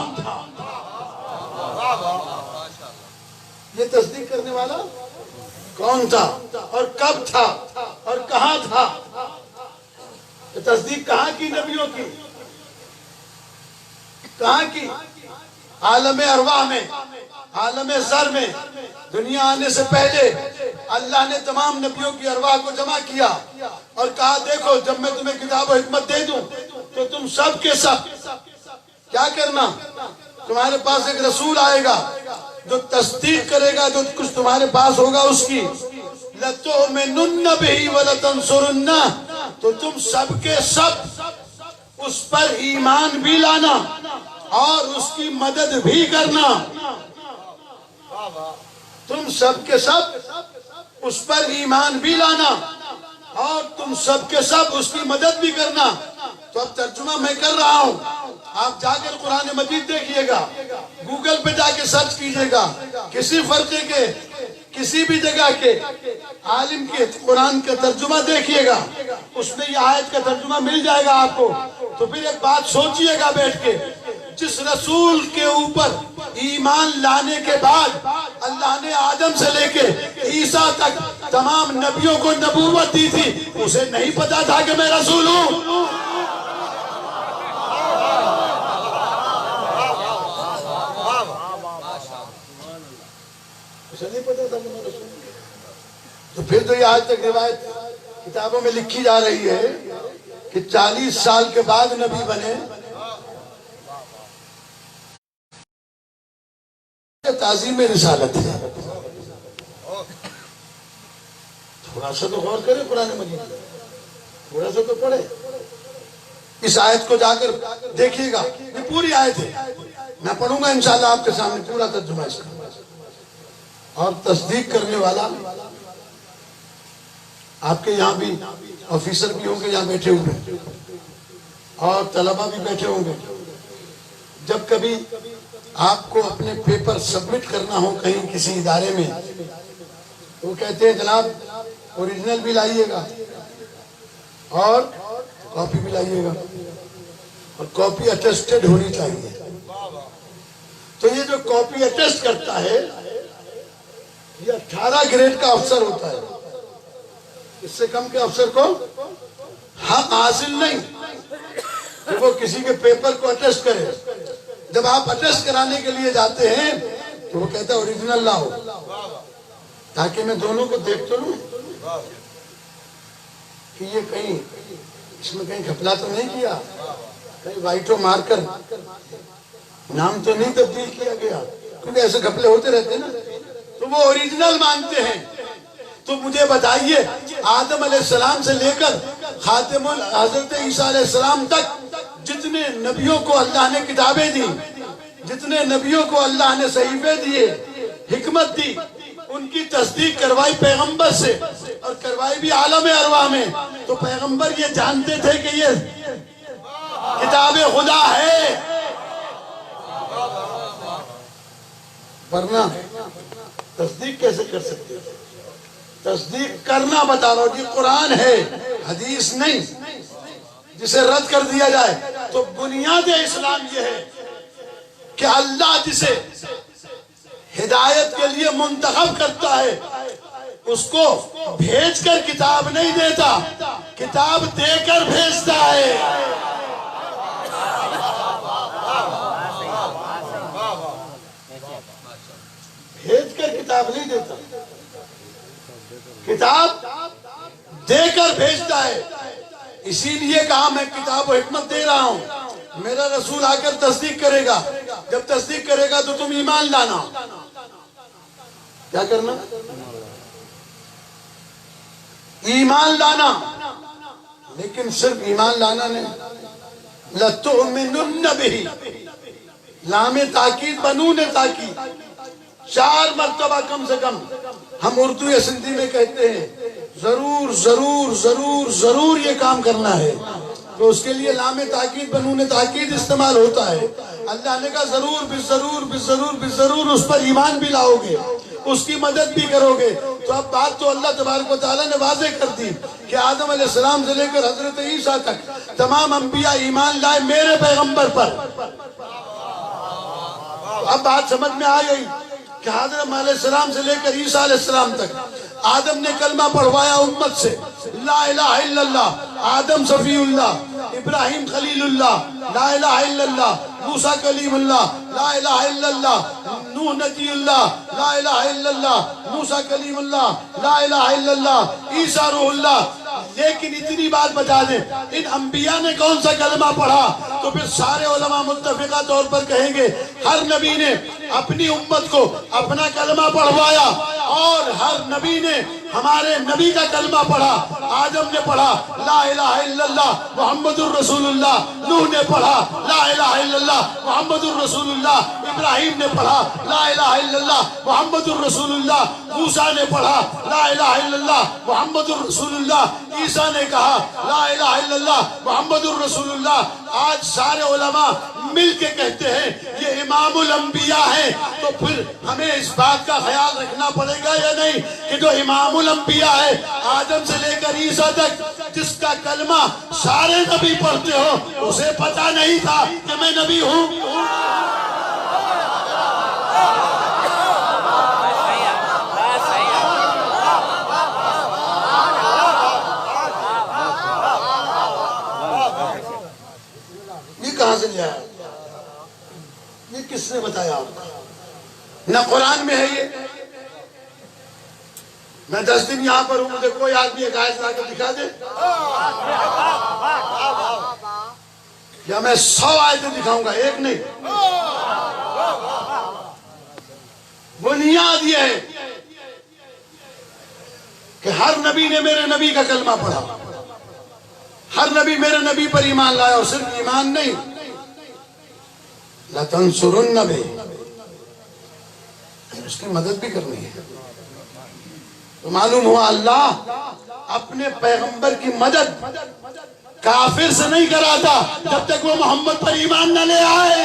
[SPEAKER 1] یہ تصدیق کرنے والا کون تھا اور کب تھا اور کہاں تھا؟ تصدیق کہاں کی نبیوں کی؟ کہاں کی؟ عالم ارواح میں، عالم زر میں. دنیا آنے سے پہلے اللہ نے تمام نبیوں کی ارواح کو جمع کیا اور کہا دیکھو جب میں تمہیں کتاب و حکمت دے دوں تو تم سب کے سب کیا کرنا؟ تمہارے پاس ایک رسول آئے گا جو تصدیق کرے گا جو کچھ تمہارے پاس ہوگا اس کی. لَتُؤْمِنُنَّ بِهِ وَلَتَنْصُرُنَّهُ، تو تم سب کے سب اس پر ایمان بھی لانا اور اس کی مدد بھی کرنا. تم سب کے سب اس پر ایمان بھی لانا اور تم سب کے سب اس کی مدد بھی کرنا. تو اب ترجمہ میں کر رہا ہوں، آپ جا کر قرآن مجید دیکھیے گا، گوگل پہ جا کے سرچ کیجئے گا، کسی فرقے کے کسی بھی جگہ کے عالم کے قرآن کا ترجمہ دیکھیے گا، اس میں یہ آیت کا ترجمہ مل جائے گا آپ کو. تو پھر ایک بات سوچئے گا بیٹھ کے، جس رسول کے اوپر ایمان لانے کے بعد اللہ نے آدم سے لے کے عیسیٰ تک تمام نبیوں کو نبوت دی تھی، اسے نہیں پتا تھا کہ میں رسول ہوں؟ اسے نہیں پتا تھا کہ میں رسول ہوں. تو پھر تو یہ آج تک روایت کتابوں میں لکھی جا رہی ہے کہ 40 سال کے بعد نبی بنے. تعظیم رسالت ہے. تھوڑا سا تو غور کرے قرآن مجید، تھوڑا سا تو پڑھے. اس آیت کو جا کر دیکھیے گا، یہ پوری آیت ہے، میں پڑھوں گا انشاءاللہ آپ کے سامنے پورا ترجمہ اس کا. اور تصدیق کرنے والا آپ کے یہاں بھی آفیسر بھی ہوں گے یہاں بیٹھے ہوئے اور طلبہ بھی بیٹھے ہوں گے. جب کبھی آپ کو اپنے پیپر سبمٹ کرنا ہو کہیں کسی ادارے میں تو وہ کہتے ہیں جناب اوریجنل بھی لائیے گا اور کاپی بھی لائیے گا اور کاپی اٹیسٹڈ ہونی چاہیے. تو یہ جو کاپی اٹیسٹ کرتا ہے یہ 18 گریڈ کا افسر ہوتا ہے. اس سے کم کے افسر کو حق حاصل نہیں کہ وہ کسی کے پیپر کو اٹیسٹ کرے. جب آپ اٹیسٹ کرانے کے لیے جاتے ہیں تو وہ کہتا ہے اوریجنل لاؤ تاکہ میں دونوں کو دیکھ تو لوں. کہ یہ کہیں اس میں کہیں گھپلا تو نہیں کیا، کہیں وائٹو مار کر نام تو نہیں تبدیل کیا گیا، کیونکہ ایسے گھپلے ہوتے رہتے ہیں نا، تو وہ اوریجنل مانتے ہیں۔ تو مجھے بتائیے آدم علیہ السلام سے لے کر خاتم حضرت عیسیٰ علیہ السلام تک جتنے نبیوں کو اللہ نے کتابیں دی، جتنے نبیوں کو اللہ نے صحیفے دیے، حکمت دی، ان کی تصدیق کروائی پیغمبر سے اور کروائی بھی عالم ارواح میں، تو پیغمبر یہ جانتے تھے کہ یہ کتاب خدا ہے، ورنہ تصدیق کیسے کر سکتے ہیں؟ تصدیق کرنا بتا رہا ہوں کہ قرآن ہے، حدیث نہیں، جسے رد کر دیا جائے تو بنیاد اسلام یہ ہے کہ اللہ جسے ہدایت کے لیے منتخب کرتا ہے اس کو بھیج کر کتاب نہیں دیتا، کتاب دے کر بھیجتا ہے۔ بھیج کر کتاب نہیں دیتا، کتاب دے کر بھیجتا ہے۔ اسی لیے کہا میں کتاب و حکمت دے رہا ہوں، میرا رسول آ کر تصدیق کرے گا، جب تصدیق کرے گا تو تم ایمان لانا۔ کیا کرنا؟ ایمان لانا، لیکن صرف ایمان لانا نہیں، لَتُؤْمِنُنَّ بِهِ، لام تاکید بنون تاکید، 4 مرتبہ کم سے کم ہم اردو یا سندھی میں کہتے ہیں ضرور ضرور ضرور ضرور یہ کام کرنا ہے، تو اس کے لیے لام تاکید بنون تاکید استعمال ہوتا ہے۔ اللہ نے کہا ضرور بالضرور بالضرور بالضرور اس پر ایمان بھی لاؤ گے، اس کی مدد بھی کرو گے۔ تو اب بات تو اللہ تبارک و تعالیٰ نے واضح کر دی کہ آدم علیہ السلام سے لے کر حضرت عیسیٰ تک تمام انبیاء ایمان لائے میرے پیغمبر پر۔ اب بات سمجھ میں آ گئی کہ آدم علیہ السلام سے لے کر عیسیٰ علیہ السلام تک آدم نے کلمہ پڑھوایا امت سے، لا الہ الا اللہ، آدم صفی اللہ، ابراہیم خلیل اللہ، لا الہ الا اللہ، موسیٰ کلیم اللہ، لا الہ الا اللہ، نوح نبی اللہ، لا الہ الا اللہ، موسیٰ کلیم اللہ، لا الہ الا اللہ، عیسیٰ روح اللہ۔ لیکن اتنی بات بتا دیں، ان انبیاء نے کون سا کلمہ پڑھا؟ تو پھر سارے علماء متفقہ طور پر کہیں گے ہر نبی نے اپنی امت کو اپنا کلمہ پڑھوایا، اور ہر نبی نے ہمارے نبی کا کلمہ پڑھا۔ آدم نے پڑھا لا الہ الا اللہ محمد الرسول اللہ، نوح نے پڑھا لا الہ الا اللہ محمد الرسول اللہ، ابراہیم نے پڑھا لا الہ الا اللہ محمد الرسول اللہ، موسیٰ نے پڑھا لا الہ الا اللہ محمد الرسول اللہ، عیسیٰ نے کہا لا الہ الا اللہ محمد الرسول اللہ۔ آج سارے علماء مل کے کہتے ہیں یہ امام الانبیاء ہیں، تو پھر ہمیں اس بات کا خیال رکھنا پڑے گا یا نہیں کہ جو امام الانبیاء ہے آدم سے لے کر عیسیٰ تک جس کا کلمہ سارے نبی پڑھتے ہو، اسے پتہ نہیں تھا کہ میں نبی ہوں؟ یہ کہاں سے لیا ہے؟ یہ کس نے بتایا آپ کو؟ نہ قرآن میں ہے یہ۔ میں 10 دن یہاں پر ہوں، مجھے کوئی آدمی ایک آیت لا کر دکھا دے، یا میں 100 آیتیں دکھاؤں گا، ایک نہیں۔ بنیاد یہ ہے کہ ہر نبی نے میرے نبی کا کلمہ پڑھا، ہر نبی میرے نبی پر ایمان لایا، اور صرف ایمان نہیں، لَتَنْصُرُنَّ بِهِ، اس کی مدد بھی کرنی ہے۔ تو معلوم ہوا اللہ اپنے پیغمبر کی مدد کافر سے نہیں کراتا جب تک وہ محمد پر ایمان نہ لے آئے۔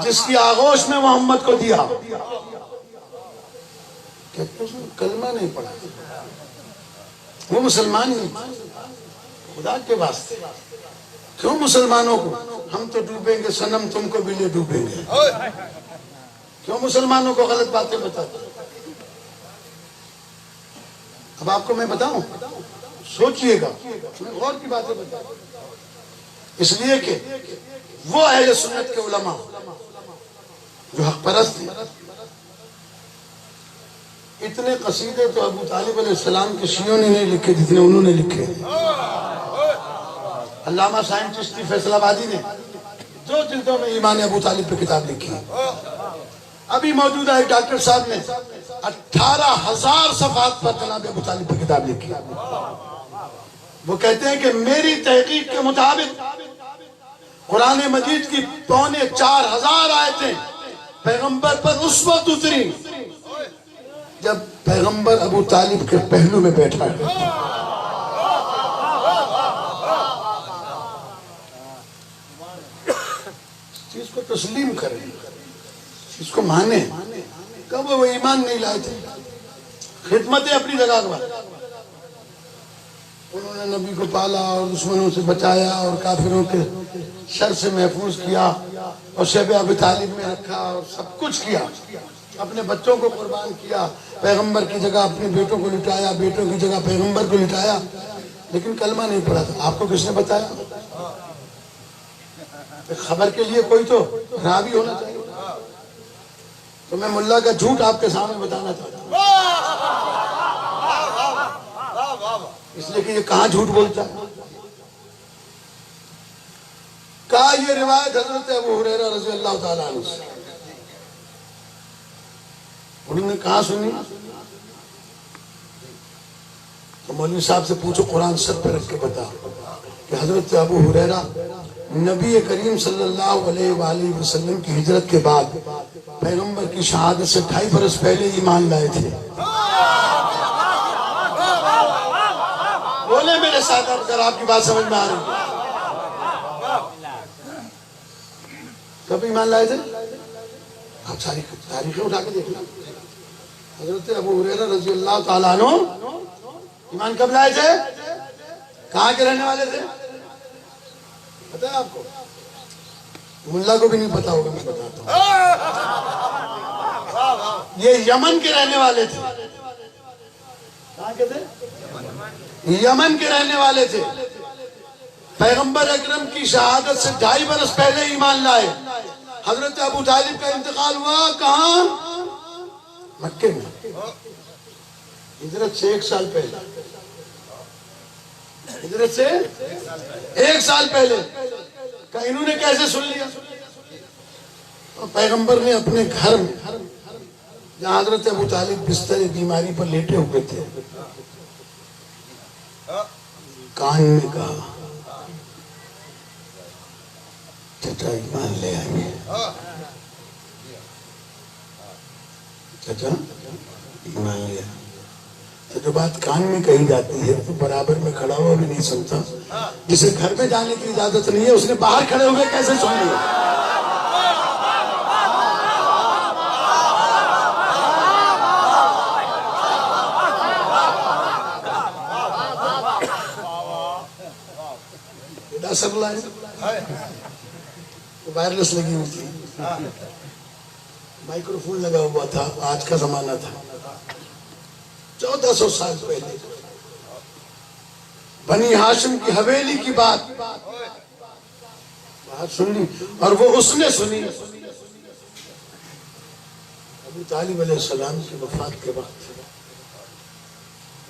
[SPEAKER 1] جس کی آغوش میں محمد کو دیا، کہتے اس نے کلمہ نہیں پڑھا، وہ مسلمان نہیں۔ خدا کے واسطے کیوں مسلمانوں کو ہم تو ڈوبیں گے صنم تم کو بھی لے ڈوبیں گے، کیوں مسلمانوں کو غلط باتیں بتاتے؟ اب آپ کو میں بتاؤں، سوچئے گا، میں غور کی باتیں بتاؤں، اس لیے کہ وہ اہل سنت کے علماء جو حق پرست ہیں اتنے قصیدے تو ابو طالب علیہ السلام کے شیعوں نے نہیں لکھے جتنے انہوں نے لکھے. علامہ سائنٹسٹ فیصل آبادی نے 2 جلدوں میں ایمان ابو طالب پہ کتاب لکھی. ابھی موجودہ ایک ڈاکٹر صاحب نے 18,000 صفحات پر جناب ابو طالب پہ کتاب لکھی. وہ کہتے ہیں کہ میری تحقیق کے مطابق قرآن مجید کی 4,500 آیتیں پیغمبر پر اس وقت اتری جب پیغمبر ابو طالب کے پہلو میں بیٹھا ہے. چیز کو تسلیم کریں, اس کو مانیں. کب وہ ایمان نہیں لائے تھے, خدمتیں اپنی جگہ پر, انہوں نے نبی کو پالا اور دشمنوں سے بچایا اور کافروں کے شر سے محفوظ کیا اور شیب ابی طالب میں رکھا اور سب کچھ کیا. اپنے بچوں کو قربان کیا, پیغمبر کی جگہ اپنے بیٹوں کو لٹایا, بیٹوں کی جگہ پیغمبر کو لٹایا, لیکن کلمہ نہیں پڑھا تھا. آپ کو کس نے بتایا؟ خبر کے لیے کوئی تو راوی ہونا چاہیے. تو میں ملا کا جھوٹ آپ کے سامنے بتانا چاہتا ہوں, اس لیے کہ یہ کہاں جھوٹ بولتا ہے. کہا یہ روایت حضرت ابو ہریرہ رضی اللہ تعالیٰ عنہ سے. انہوں نے کہاں سنی؟ تو مولوی صاحب سے پوچھو, قرآن سر پہ رکھ کے بتا کہ حضرت ابو ہریرہ نبی کریم صلی اللہ علیہ وآلہ وسلم کی ہجرت کے بعد پیغمبر کی شہادت سے 2.5 برس پہلے ایمان لائے تھے. بولے میرے ساتھ اگر آپ کی بات سمجھ میں آ رہی ہے. کب ایمان لائے تھے؟ آپ ساری تاریخیں اٹھا کے دیکھنا. حضرت ابو ہریرہ رضی اللہ تعالیٰ عنہ ایمان کب لائے تھے؟ کہاں کے رہنے والے تھے پتہ ہے آپ کو؟ ملا کو بھی نہیں پتا ہوگا, میں بتاتا ہوں. یہ یمن کے رہنے والے تھے. کہاں کے تھے؟ یمن کے رہنے والے تھے. پیغمبر اکرم کی شہادت سے 2.5 برس پہلے ایمان لائے. حضرت ابو طالب کا انتقال ہوا کہاں؟ مکے میں. ہجرت سے 1 سال پہلے, ہجرت سے 1 سال پہلے. کہ انہوں نے کیسے سن لیا؟ پیغمبر نے اپنے گھر میں جہاں حضرت ابو طالب بستر بیماری پر لیٹے ہوئے تھے, کان میں کہا چچا ایمان لے آئیے. چچا ایمان لے آئیے. تو جو بات کان میں کہی جاتی ہے تو برابر میں کھڑا ہوا بھی نہیں سنتا. جسے گھر میں جانے کی اجازت نہیں ہے اس نے باہر کھڑے ہوئے کیسے سن لیا؟ سب لائے وائرلیس لگی ہوئی تھی, مائکرو فون لگا ہوا تھا. آج کا زمانہ تھا, 1400 سال پہلے بنی ہاشم کی حویلی کی بات سن لی, اور وہ اس نے سنی. ابو طالب علیہ السلام کی وفات کے بعد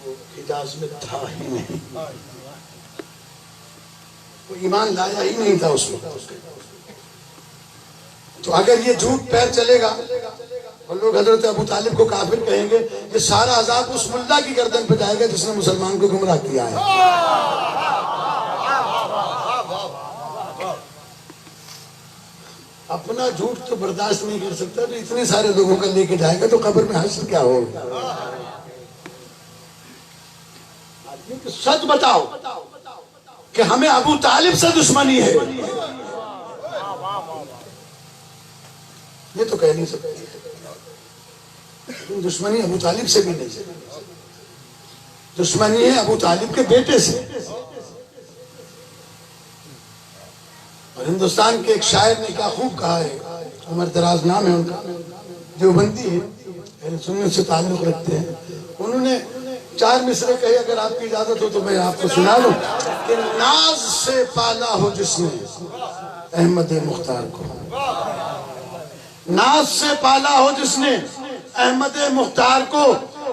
[SPEAKER 1] وہ حجاز میں تھا ہی نہیں, وہ ایمان لایا ہی نہیں تھا اس وقت. تو اگر یہ جھوٹ پیر چلے گا اور لوگ حضرت ابو طالب کو کافر کہیں گے, یہ سارا عذاب اس ملا کی گردن پہ جائے گا جس نے مسلمان کو گمراہ کیا ہے. اپنا جھوٹ تو برداشت نہیں کر سکتا تو اتنے سارے لوگوں کا لے کے جائے گا تو قبر میں حشر کیا ہوگا؟ سچ بتاؤ کہ ہمیں ابو طالب سے دشمنی ہے, یہ تو کہہ نہیں سکتے. دشمنی ابو طالب سے بھی نہیں, دشمنی ہے ابو طالب کے بیٹے سے. اور ہندوستان کے ایک شاعر نے کیا خوب کہا ہے, عمر دراز نام ہے ان کا, دیوبندی ہے, اہل سنت سے تعلق رکھتے ہیں. انہوں نے 4 مصرے کہے, اگر آپ کی اجازت ہو تو میں آپ کو سنا لوں. کہ ناز سے پالا ہو جس نے احمد مختار کو, ناز سے پالا ہو جس نے احمد مختار کو,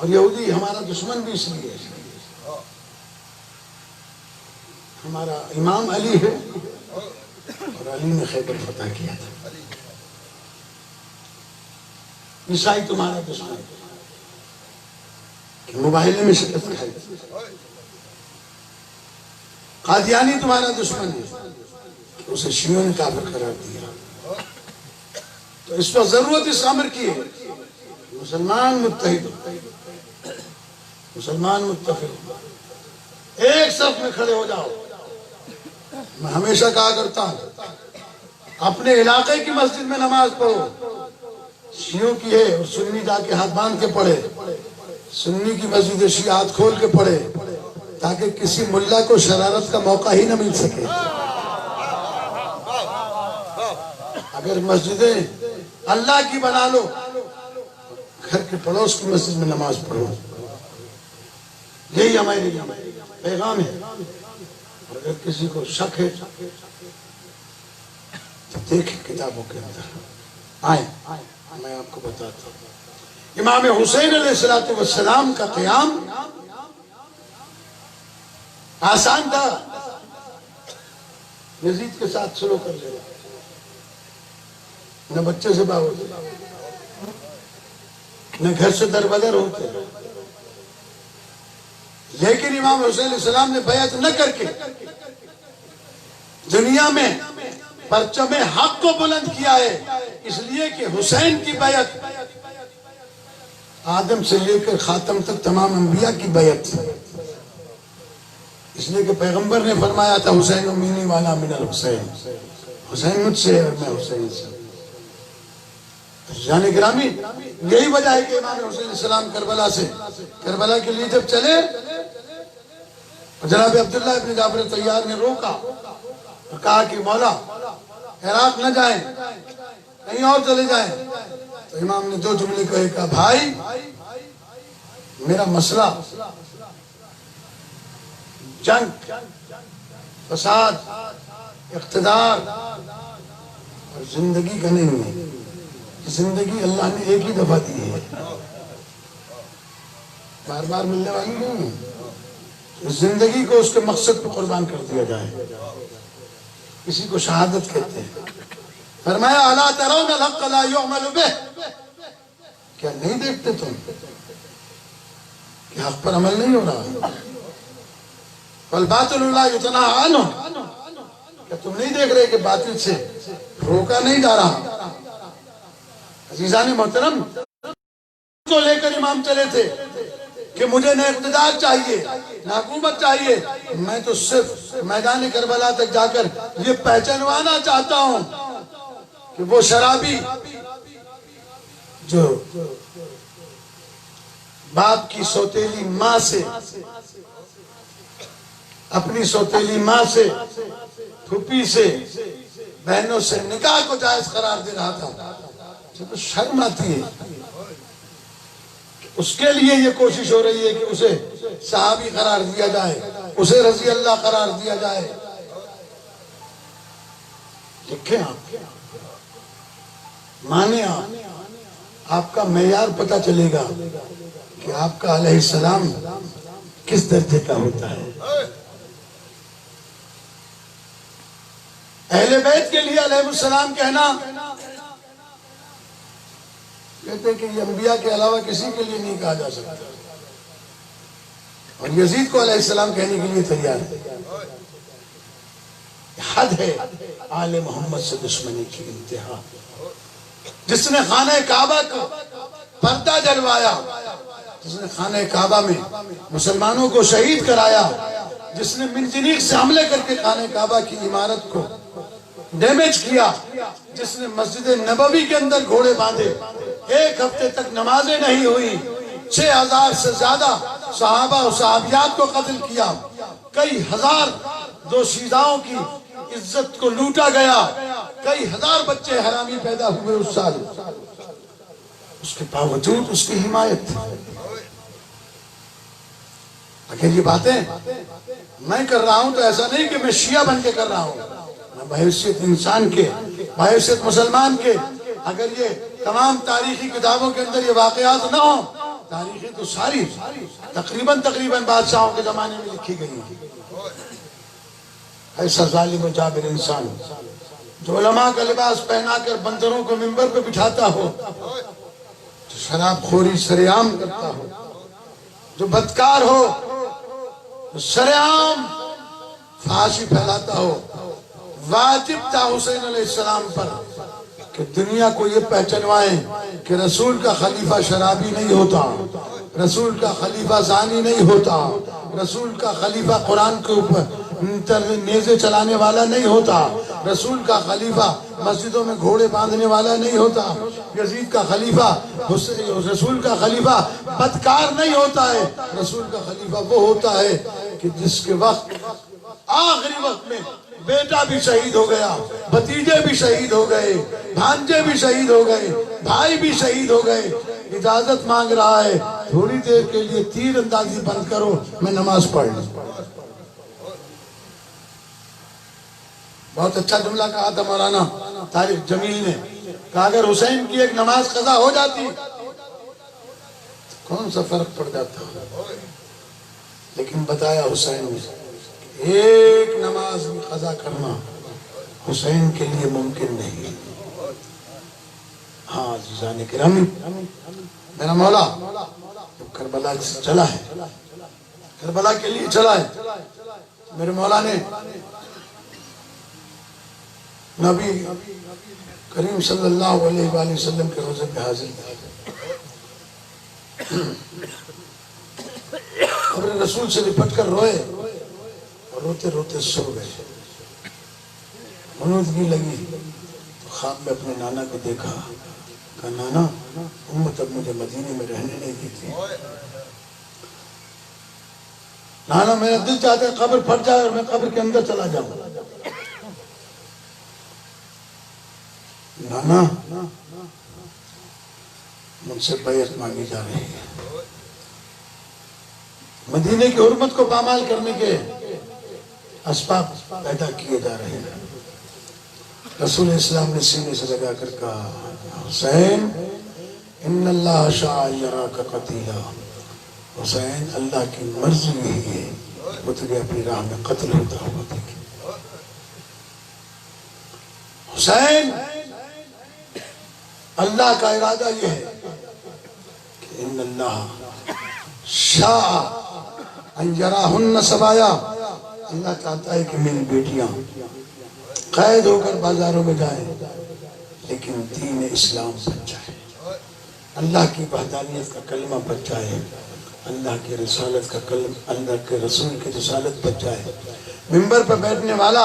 [SPEAKER 1] اور یہودی ہمارا دشمن بھی اس لیے ہے، ہمارا امام علی ہے اور علی نے خیبر فتح کیا تھا۔ عیسائی تمہارا دشمن ہے کہ مباہلے میں شکست کھائی، قادیانی تمہارا دشمن ہے کہ اسے شیعوں نے کافر قرار دیا۔ تو اس وقت ضرورت اس امر کی ہے، مسلمان متحد ہو، مسلمان متفق ہو، ایک صف میں کھڑے ہو جاؤ۔ میں ہمیشہ کہا کرتا ہوں اپنے علاقے کی مسجد میں نماز پڑھو، شیعوں کی ہے اور سنی جا کے ہاتھ باندھ کے پڑھے، سنی کی مسجد شیعہ ہاتھ کھول کے پڑھے، تاکہ کسی ملا کو شرارت کا موقع ہی نہ مل سکے۔ اگر مسجدیں اللہ کی بنا لو، گھر کے پڑوس کی مسجد میں نماز پڑھو، یہی ہمارے پیغام ہے۔ اور اگر کسی کو شک ہے تو دیکھیں کتابوں کے اندر، آئیں میں آپ کو بتاتا ہوں۔ امام حسین علیہ السلام کا قیام آسان تھا، یزید کے ساتھ شروع کر لیا، نہ بچے سے باہر ہوتے، نہ گھر سے در بدر ہوتے، لیکن امام حسین علیہ السلام نے بیعت نہ کر کے دنیا میں پرچم حق کو بلند کیا ہے، اس لیے کہ حسین کی بیعت آدم سے لے کر خاتم تک تمام انبیاء کی بیعت، اس لیے کہ پیغمبر نے فرمایا تھا حسین منی وانا من الحسین، حسین مجھ سے اور میں حسین سے۔ جان گرامی، یہی وجہ ہے کہ امام حسین علیہ السلام کربلا کے لیے جب چلے، جناب عبداللہ ابن جعفر طیار نے روکا اور کہا کہ مولا عراق نہ جائیں، کہیں اور چلے جائیں۔ تو امام نے دو جملے کہے، کہا بھائی میرا مسئلہ جنگ، فساد، اقتدار اور زندگی کا نہیں ہے، زندگی اللہ نے ایک ہی دفعہ دی ہے، بار بار ملنے والی نہیں ہے۔ زندگی کو اس کے مقصد پہ قربان کر دیا جائے، کسی کو شہادت کہتے ہیں۔ فرمایا الا ترون الحق لا يعمل به، کیا نہیں دیکھتے تم کہ حق پر عمل نہیں ہو رہا؟ والباطل لا يتناهى عنه، کیا تم نہیں دیکھ رہے کہ باطل سے روکا نہیں جا رہا؟ عزیزان محترم، کو لے کر امام چلے تھے کہ مجھے نہ اقتدار چاہیے نہ حکومت چاہیے، میں تو صرف میدان کربلا تک جا کر یہ پہچانوانا چاہتا ہوں کہ وہ شرابی جو باپ کی سوتیلی ماں سے، اپنی سوتیلی ماں سے، پھوپھی سے، بہنوں سے نکاح کو جائز قرار دے رہا تھا، تو شرم آتی ہے۔ اس کے لیے یہ کوشش ہو رہی ہے کہ اسے صحابی قرار دیا جائے، اسے رضی اللہ قرار دیا جائے۔ دیکھیں آپ، مانے آپ کا معیار پتہ چلے گا کہ آپ کا علیہ السلام کس درجے کا ہوتا ہے۔ اہل بیت کے لیے علیہ السلام کہنا، کہتے ہیں کہ یہ انبیاء کے علاوہ کسی کے لیے نہیں کہا جا سکتا، اور یزید کو علیہ السلام کہنے کے لیے تیار ہے۔ حد ہے آل محمد سے دشمنی کی انتہا۔ جس نے خانہ کعبہ کا پردہ جلوایا، جس نے خانہ کعبہ میں مسلمانوں کو شہید کرایا، جس نے منجنیق سے حملے کر کے خانہ کعبہ کی عمارت کو ڈیمیج کیا، جس نے مسجد نبوی کے اندر گھوڑے باندھے، ایک ہفتے تک نمازیں نہیں ہوئی، 6000 سے زیادہ صحابہ و صحابیات کو قتل کیا، کئی ہزار دوشیزاؤں کی عزت کو لوٹا گیا، کئی ہزار بچے حرامی پیدا ہوئے اس سال، اس کے باوجود اس کی حمایت۔ اگر یہ باتیں میں کر رہا ہوں تو ایسا نہیں کہ میں شیعہ بن کے کر رہا ہوں، میں بحیثیت انسان کے، بحیثیت مسلمان کے، اگر یہ تمام تاریخی کتابوں کے اندر یہ واقعات نہ ہوں تاریخیں تو ساری تقریباً بادشاہوں کے زمانے میں لکھی گئی ہیں. ایسا ظالم و جابر انسان جو علماء کا لباس پہنا کر بندروں کو منبر پہ بٹھاتا ہو، جو شراب خوری سرعام کرتا ہو، جو بدکار ہو، جو سرعام فحاشی پھیلاتا ہو. واجب تھا حسین علیہ السلام پر کہ دنیا کو یہ پہچنوائیں کہ رسول کا خلیفہ شرابی نہیں ہوتا، رسول کا خلیفہ زانی نہیں ہوتا، رسول کا خلیفہ قرآن کے اوپر نیزے چلانے والا نہیں ہوتا، رسول کا خلیفہ مسجدوں میں گھوڑے باندھنے والا نہیں ہوتا، یزید کا خلیفہ رسول کا خلیفہ بدکار نہیں ہوتا ہے. رسول کا خلیفہ وہ ہوتا ہے کہ جس کے وقت آخری وقت میں بیٹا بھی شہید ہو گیا، بھتیجے بھی شہید ہو گئے، بھانجے بھی شہید ہو گئے، بھائی بھی شہید ہو گئے، اجازت مانگ رہا ہے تھوڑی دیر کے لیے تیر اندازی بند کرو، میں نماز پڑھ لوں. بہت اچھا جملہ کہا تھا مولانا طارق جمیل نے، کہا اگر حسین کی ایک نماز قضا ہو جاتی کون سا فرق پڑ جاتا، لیکن بتایا حسین نے ایک نماز بھی قضا کرنا حسین کے لیے ممکن نہیں. ہاں عزیزان گرامی، میرا مولا جب کربلا سے چلا ہے، کربلا کے لیے چلا ہے، میرے مولا نے نبی کریم صلی اللہ علیہ وآلہ وسلم کے روزے پہ حاضر کیا، قبر رسول سے لپٹ کر روئے اور روتے روتے سو گئے. منودگی لگی تو خواب میں اپنے نانا کو دیکھا، کہا نانا امت اب مجھے مدینے میں رہنے نہیں دیتی، نانا میرا دل چاہتا ہے قبر پھٹ جائے اور میں قبر کے اندر چلا جاؤں. نانا مجھ سے بیعت مانگی جا رہی ہے، مدینے کی حرمت کو پامال کرنے کے اسباب پیدا کیے جا رہے ہیں. رسول اسلام نے سینے سے لگا کر کہا حسین ان اللہ شاء یراک قتیلا، حسین اللہ کی مرضی یہی ہے وہ تجھے اپنی راہ میں قتل ہوتا ہوا دیکھے. حسین اللہ کا ارادہ یہ ہے کہ ان اللہ شاء ان یراہن سبایا، اللہ چاہتا ہے کہ میری بیٹیاں قید ہو کر بازاروں میں جائیں لیکن دین اسلام بچ جائے، اللہ کی وحدانیت کا کلمہ بچ جائے، اللہ کی رسالت کا کلمہ، اللہ کے رسول کی رسالت بچ جائے. منبر پر بیٹھنے والا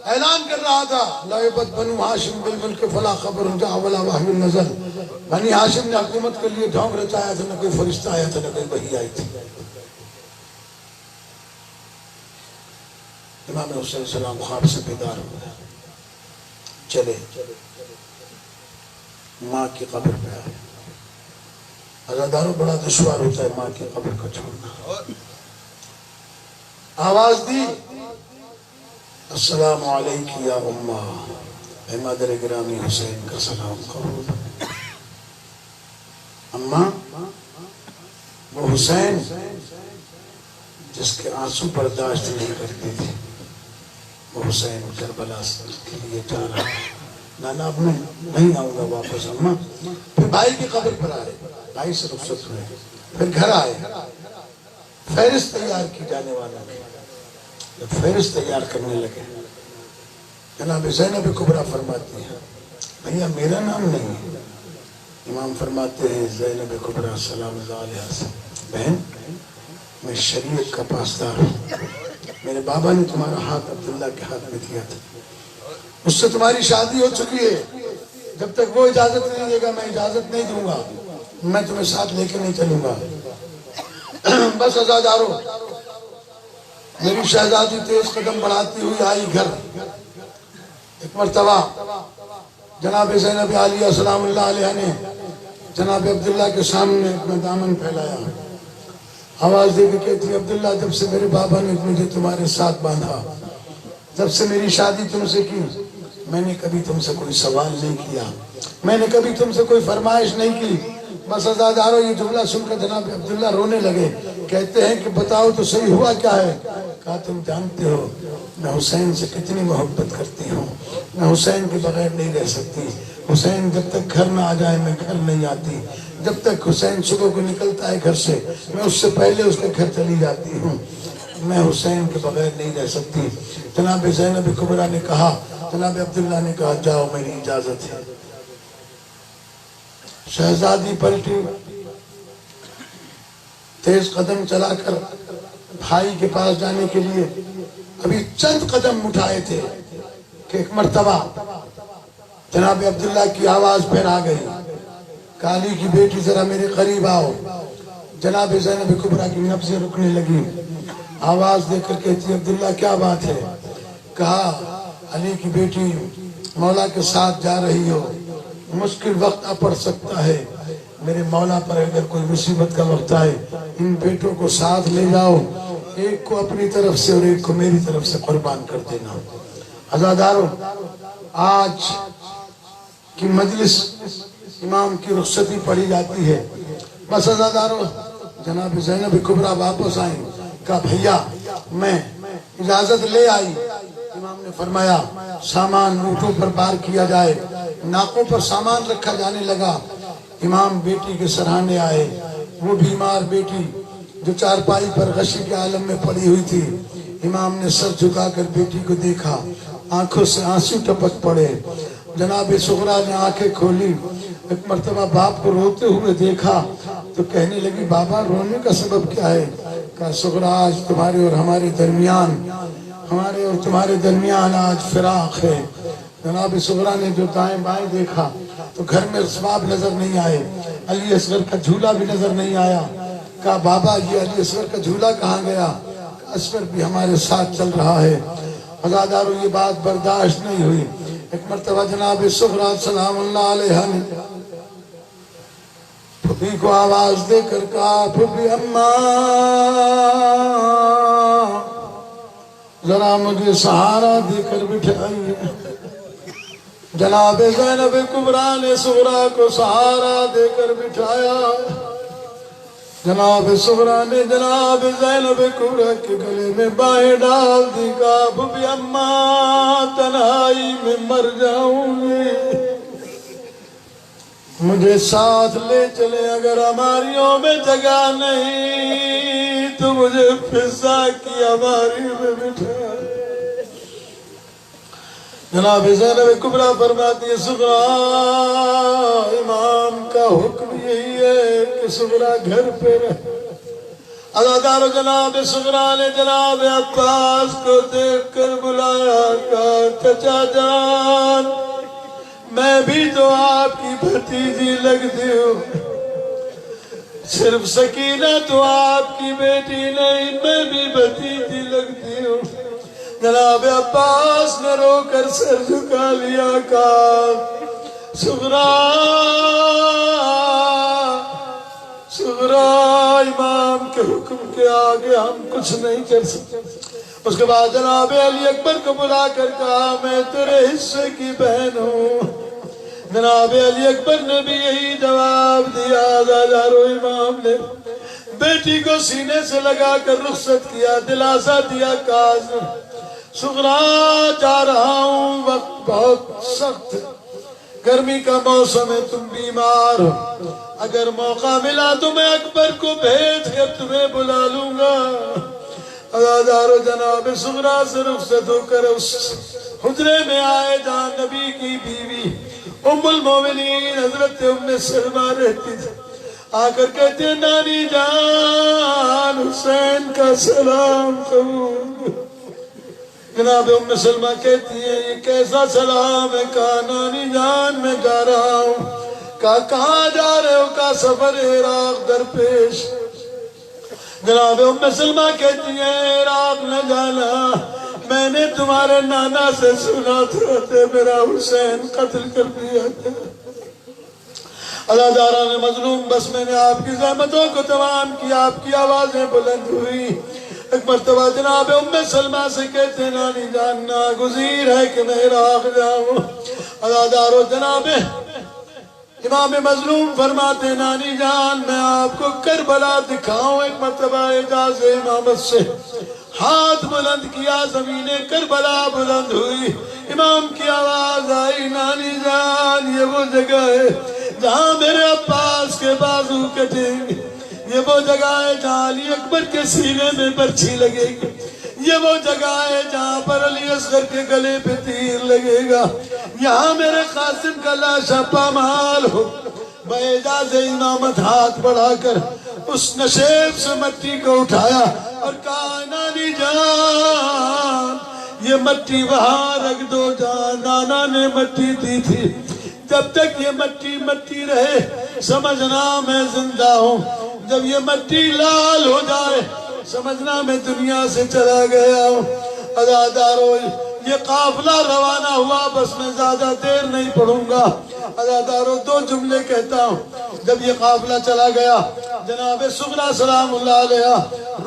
[SPEAKER 1] اعلان کر رہا تھا لعبت بنو ہاشم بالملک فلا خبر جاء ولا وحی نزل، بنی ہاشم نے حکومت کے لیے ڈھونگ رچایا تھا، نہ کوئی فرشتہ آیا تھا نہ کوئی وحی آئی تھی. امام حسین السلام خواب سے بیدار ہو گئے، چلے ماں کی قبر پہ آئے. عزاداروں بڑا دشوار ہوتا ہے ماں کی قبر کو چھوڑنا. آواز دی السلام علیک یا امہ، اے مادر گرامی حسین کا سلام کرو. اماں وہ حسین جس کے آنسو برداشت نہیں کرتے تھے، وہ حسین کربلا کے لیے جا رہا ہے. نانا اب میں نہیں آؤں گا واپس. اماں پھر بھائی کی قبر پر آئے، بھائی سے رخصت ہوئے، پھر گھر آئے، فہرست تیار کی جانے والا ہے. جب فہرست تیار کرنے لگے جناب زینب کبریٰ فرماتی ہیں بھیا میرا نام نہیں ہے. امام فرماتے ہیں زینب کبریٰ سلام اللہ علیہ سے، بہن میں شریعت کا پاسدار ہوں، میرے بابا نے تمہارا ہاتھ عبداللہ کے ہاتھ میں دیا تھا، اس سے تمہاری شادی ہو چکی ہے، جب تک وہ اجازت نہیں دے گا میں اجازت نہیں دوں گا، میں تمہیں ساتھ لے کے نہیں چلوں گا. بس عزاداروں میری شہزادی تیز قدم بڑھاتی ہوئی آئی گھر. ایک مرتبہ جناب زینب عالیہ سلام اللہ علیہ نے جناب عبداللہ کے سامنے اپنا دامن پھیلایا، آواز دے کے کہتی عبداللہ جب سے میرے بابا نے مجھے تمہارے ساتھ باندھا، جب سے میری شادی تم سے کی، میں نے کبھی تم سے کوئی سوال نہیں کیا، میں نے کبھی تم سے کوئی فرمائش نہیں کی، بس عزادارو یہ جملہ سن کر جناب عبداللہ رونے لگے، کہتے ہیں کہ بتاؤ تو صحیح ہوا کیا ہے؟ کہا تم جانتے ہو میں حسین سے کتنی محبت کرتی ہوں، میں حسین کے بغیر نہیں رہ سکتی، حسین جب تک گھر نہ آ جائے میں گھر نہیں آتی، جب تک حسین صبح کو نکلتا ہے گھر سے میں اس سے پہلے اس کے گھر چلی جاتی ہوں، میں حسین کے بغیر نہیں رہ سکتی۔ جناب زینب کبریٰ نے کہا، جناب عبداللہ نے کہا جاؤ میری اجازت ہے۔ شہزادی پلٹی، تیز قدم چلا کر بھائی کے پاس جانے کے لیے ابھی چند قدم اٹھائے تھے کہ ایک مرتبہ جناب عبداللہ کی آواز پھر آ گئی، کالی کی بیٹی ذرا میرے قریب آؤ۔ جناب زینب کبریٰ کی نبضیں رکنے لگی، آواز دے کر کہتی عبداللہ کیا بات ہے؟ کہا علی کی بیٹی مولا کے ساتھ جا رہی ہو، مشکل وقت آ پڑ سکتا ہے، میرے مولا پر اگر کوئی مصیبت کا وقت آئے ان بیٹوں کو ساتھ لے جاؤ، ایک کو اپنی طرف سے اور ایک کو میری طرف سے قربان کر دینا۔ عزادارو آج کی مجلس امام کی رخصتی پڑھی جاتی ہے، بس عزادارو جناب زینب کبریٰ واپس آئیں، کہا بھیا میں اجازت لے آئی۔ امام نے فرمایا سامان اونٹوں پر بار کیا جائے، ناکوں پر سامان رکھا جانے لگا۔ امام بیٹی کے سراہنے آئے، وہ بیمار بیٹی جو چارپائی پر غشی کے عالم میں پڑی ہوئی تھی، امام نے سر جھکا کر بیٹی کو دیکھا، آنکھوں سے آنسو ٹپک پڑے۔ جناب صغریٰ نے آنکھیں کھولی، ایک مرتبہ باپ کو روتے ہوئے دیکھا تو کہنے لگی بابا رونے کا سبب کیا ہے؟ کہا صغریٰ آج تمہارے اور ہمارے درمیان آج فراق ہے۔ جناب صغریٰ نے جو دائیں بائیں دیکھا تو گھر میں اسباب نظر نہیں آئے، علی اصغر کا جھولا بھی نظر نہیں آیا۔ کہا بابا یہ علی اصغر کا جھولا کہاں گیا؟ اصغر بھی ہمارے ساتھ چل رہا ہے۔ عزادارو یہ بات برداشت نہیں ہوئی، ایک مرتبہ جناب صغریٰ سلام اللہ علیہ نے پھوپھی کو آواز دے کر کہا پھوپھی اماں ذرا مجھے سہارا دے کر بٹھائیے۔ جناب زینب کبریٰ نے صغریٰ کو سہارا دے کر بٹھایا۔ جناب صغریٰ نے جناب زینب کبریٰ کے گلے میں بائیں ڈال دی، کہا پھوپھی اماں تنہائی میں مر جاؤں گی، مجھے ساتھ لے چلے، اگر ہماریوں میں جگہ نہیں تو مجھے فضا کی ہماری میں بٹھا۔ جناب زینب کبریٰ فرماتی ہے صغریٰ امام کا حکم یہی ہے کہ صغریٰ گھر پہ رہے۔ عزادارو جناب صغریٰ نے جناب عباس کو دیکھ کر بلایا، کہا چچا جان میں بھی تو آپ کی بھتیجی لگتی ہوں، صرف سکینہ تو آپ کی بیٹی نہیں، میں بھی بھتیجی لگتی ہوں۔ جناب عباس نے رو کر سر جھکا لیا، کہا صغریٰ امام کے حکم کے آگے ہم کچھ نہیں کر سکتے۔ اس کے بعد جناب علی اکبر کو بلا کر کہا میں تیرے حصے کی بہن ہوں۔ جناب علی اکبر نے بھی یہی جواب دیا۔ عزادارو امام نے بیٹی کو سینے سے لگا کر رخصت کیا، دلاسا دیا کاظم صغریٰ جا رہا ہوں، وقت بہت سخت، گرمی کا موسم ہے، تم بیمار ہو، اگر موقع ملا تو میں اکبر کو بھیج کر تمہیں بلا لوں گا۔ عزادارو جناب صغریٰ سے رخصت ہو کر اس حجرے میں آئے جہاں نبی کی بیوی ام المومنین حضرت ام سلمہ رہتی تھی۔ آ کر کہتے ہیں نانی جان حسین کا سلام قبول۔ جناب ام سلمہ کہتی ہیں یہ کیسا سلام ہے؟ کہا نانی جان میں جا رہا ہوں۔ کہا کہاں جا رہے ہو؟ کہا سفر عراق درپیش۔ جناب ام سلمہ کہتی ہیں عراق نہ جانا، میں نے تمہارے نانا سے سنا تھا میرا حسین قتل کر دیا تھا۔ عزادارہ نے مظلوم بس میں نے آپ کی زحمتوں کو تمام کیا، آپ کی آوازیں بلند ہوئی۔ ایک مرتبہ جناب ام سلمہ سے کہتے نانی جان ناگزیر ہے کہ میں عراق جاؤں۔ عزادارو جناب امام مظلوم فرماتے نانی جان میں آپ کو کربلا دکھاؤں. ایک مرتبہ اعجاز امامت سے ہاتھ بلند کیا, زمین کربلا بلند ہوئی, امام کی آواز آئی نانی جان یہ وہ جگہ ہے جہاں میرے عباس کے بازو کٹیں گے, یہ وہ جگہ ہے جہاں علی اکبر کے سینے میں برچھی لگے گی, یہ وہ جگہ ہے جہاں پر علی اصغر کے گلے پہ تیر لگے گا, یہاں میرے قاسم کا لاشا پامال ہو. باعجاز امامت ہاتھ بڑھا کر اس نشیب سے مٹی کو اٹھایا اور کہا نانی جان یہ مٹی وہاں رکھ دو جہاں نانا نے مٹی دی تھی, جب تک یہ مٹی مٹی رہے سمجھنا میں زندہ ہوں, جب یہ مٹی لال ہو جائے سمجھنا میں دنیا سے چلا گیا ہوں. عزادارو یہ قافلہ روانہ ہوا, بس میں زیادہ دیر نہیں پڑھوں گا. عزادارو دو جملے کہتا ہوں. جب یہ قافلہ چلا گیا جناب سغرا سلام اللہ علیہ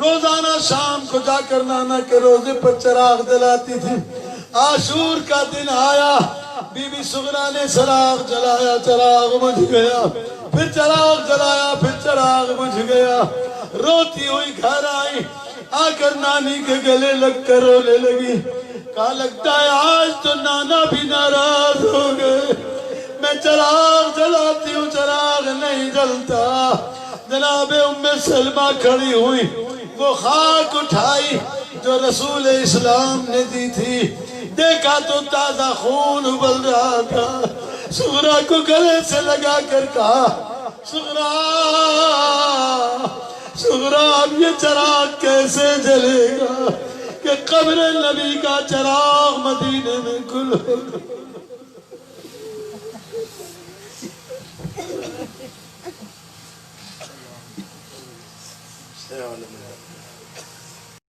[SPEAKER 1] روزانہ شام کو جا کر نانا کے روزے پر چراغ جلاتی تھی. عاشور کا دن آیا, بی بی سغرا نے چراغ جلایا, چراغ بجھ گیا, پھر چراغ جلایا, پھر چراغ بجھ گیا. روتی ہوئی گھر آئی, آ کر نانی کے گلے لگ کر رونے لگی. کہا لگتا ہے آج تو نانا بھی ناراض ہو گئے, میں چراغ جلاتی ہوں چراغ نہیں جلتا. جناب ام سلمہ کھڑی ہوئی, وہ خاک اٹھائی جو رسول اسلام نے دی تھی, دیکھا تو تازہ خون ابل رہا تھا. سغرا کو گلے سے لگا کر کہا سغرا سغرا اب یہ چراغ کیسے جلے گا کہ قبر نبی کا چراغ مدینے میں گل ہوگا.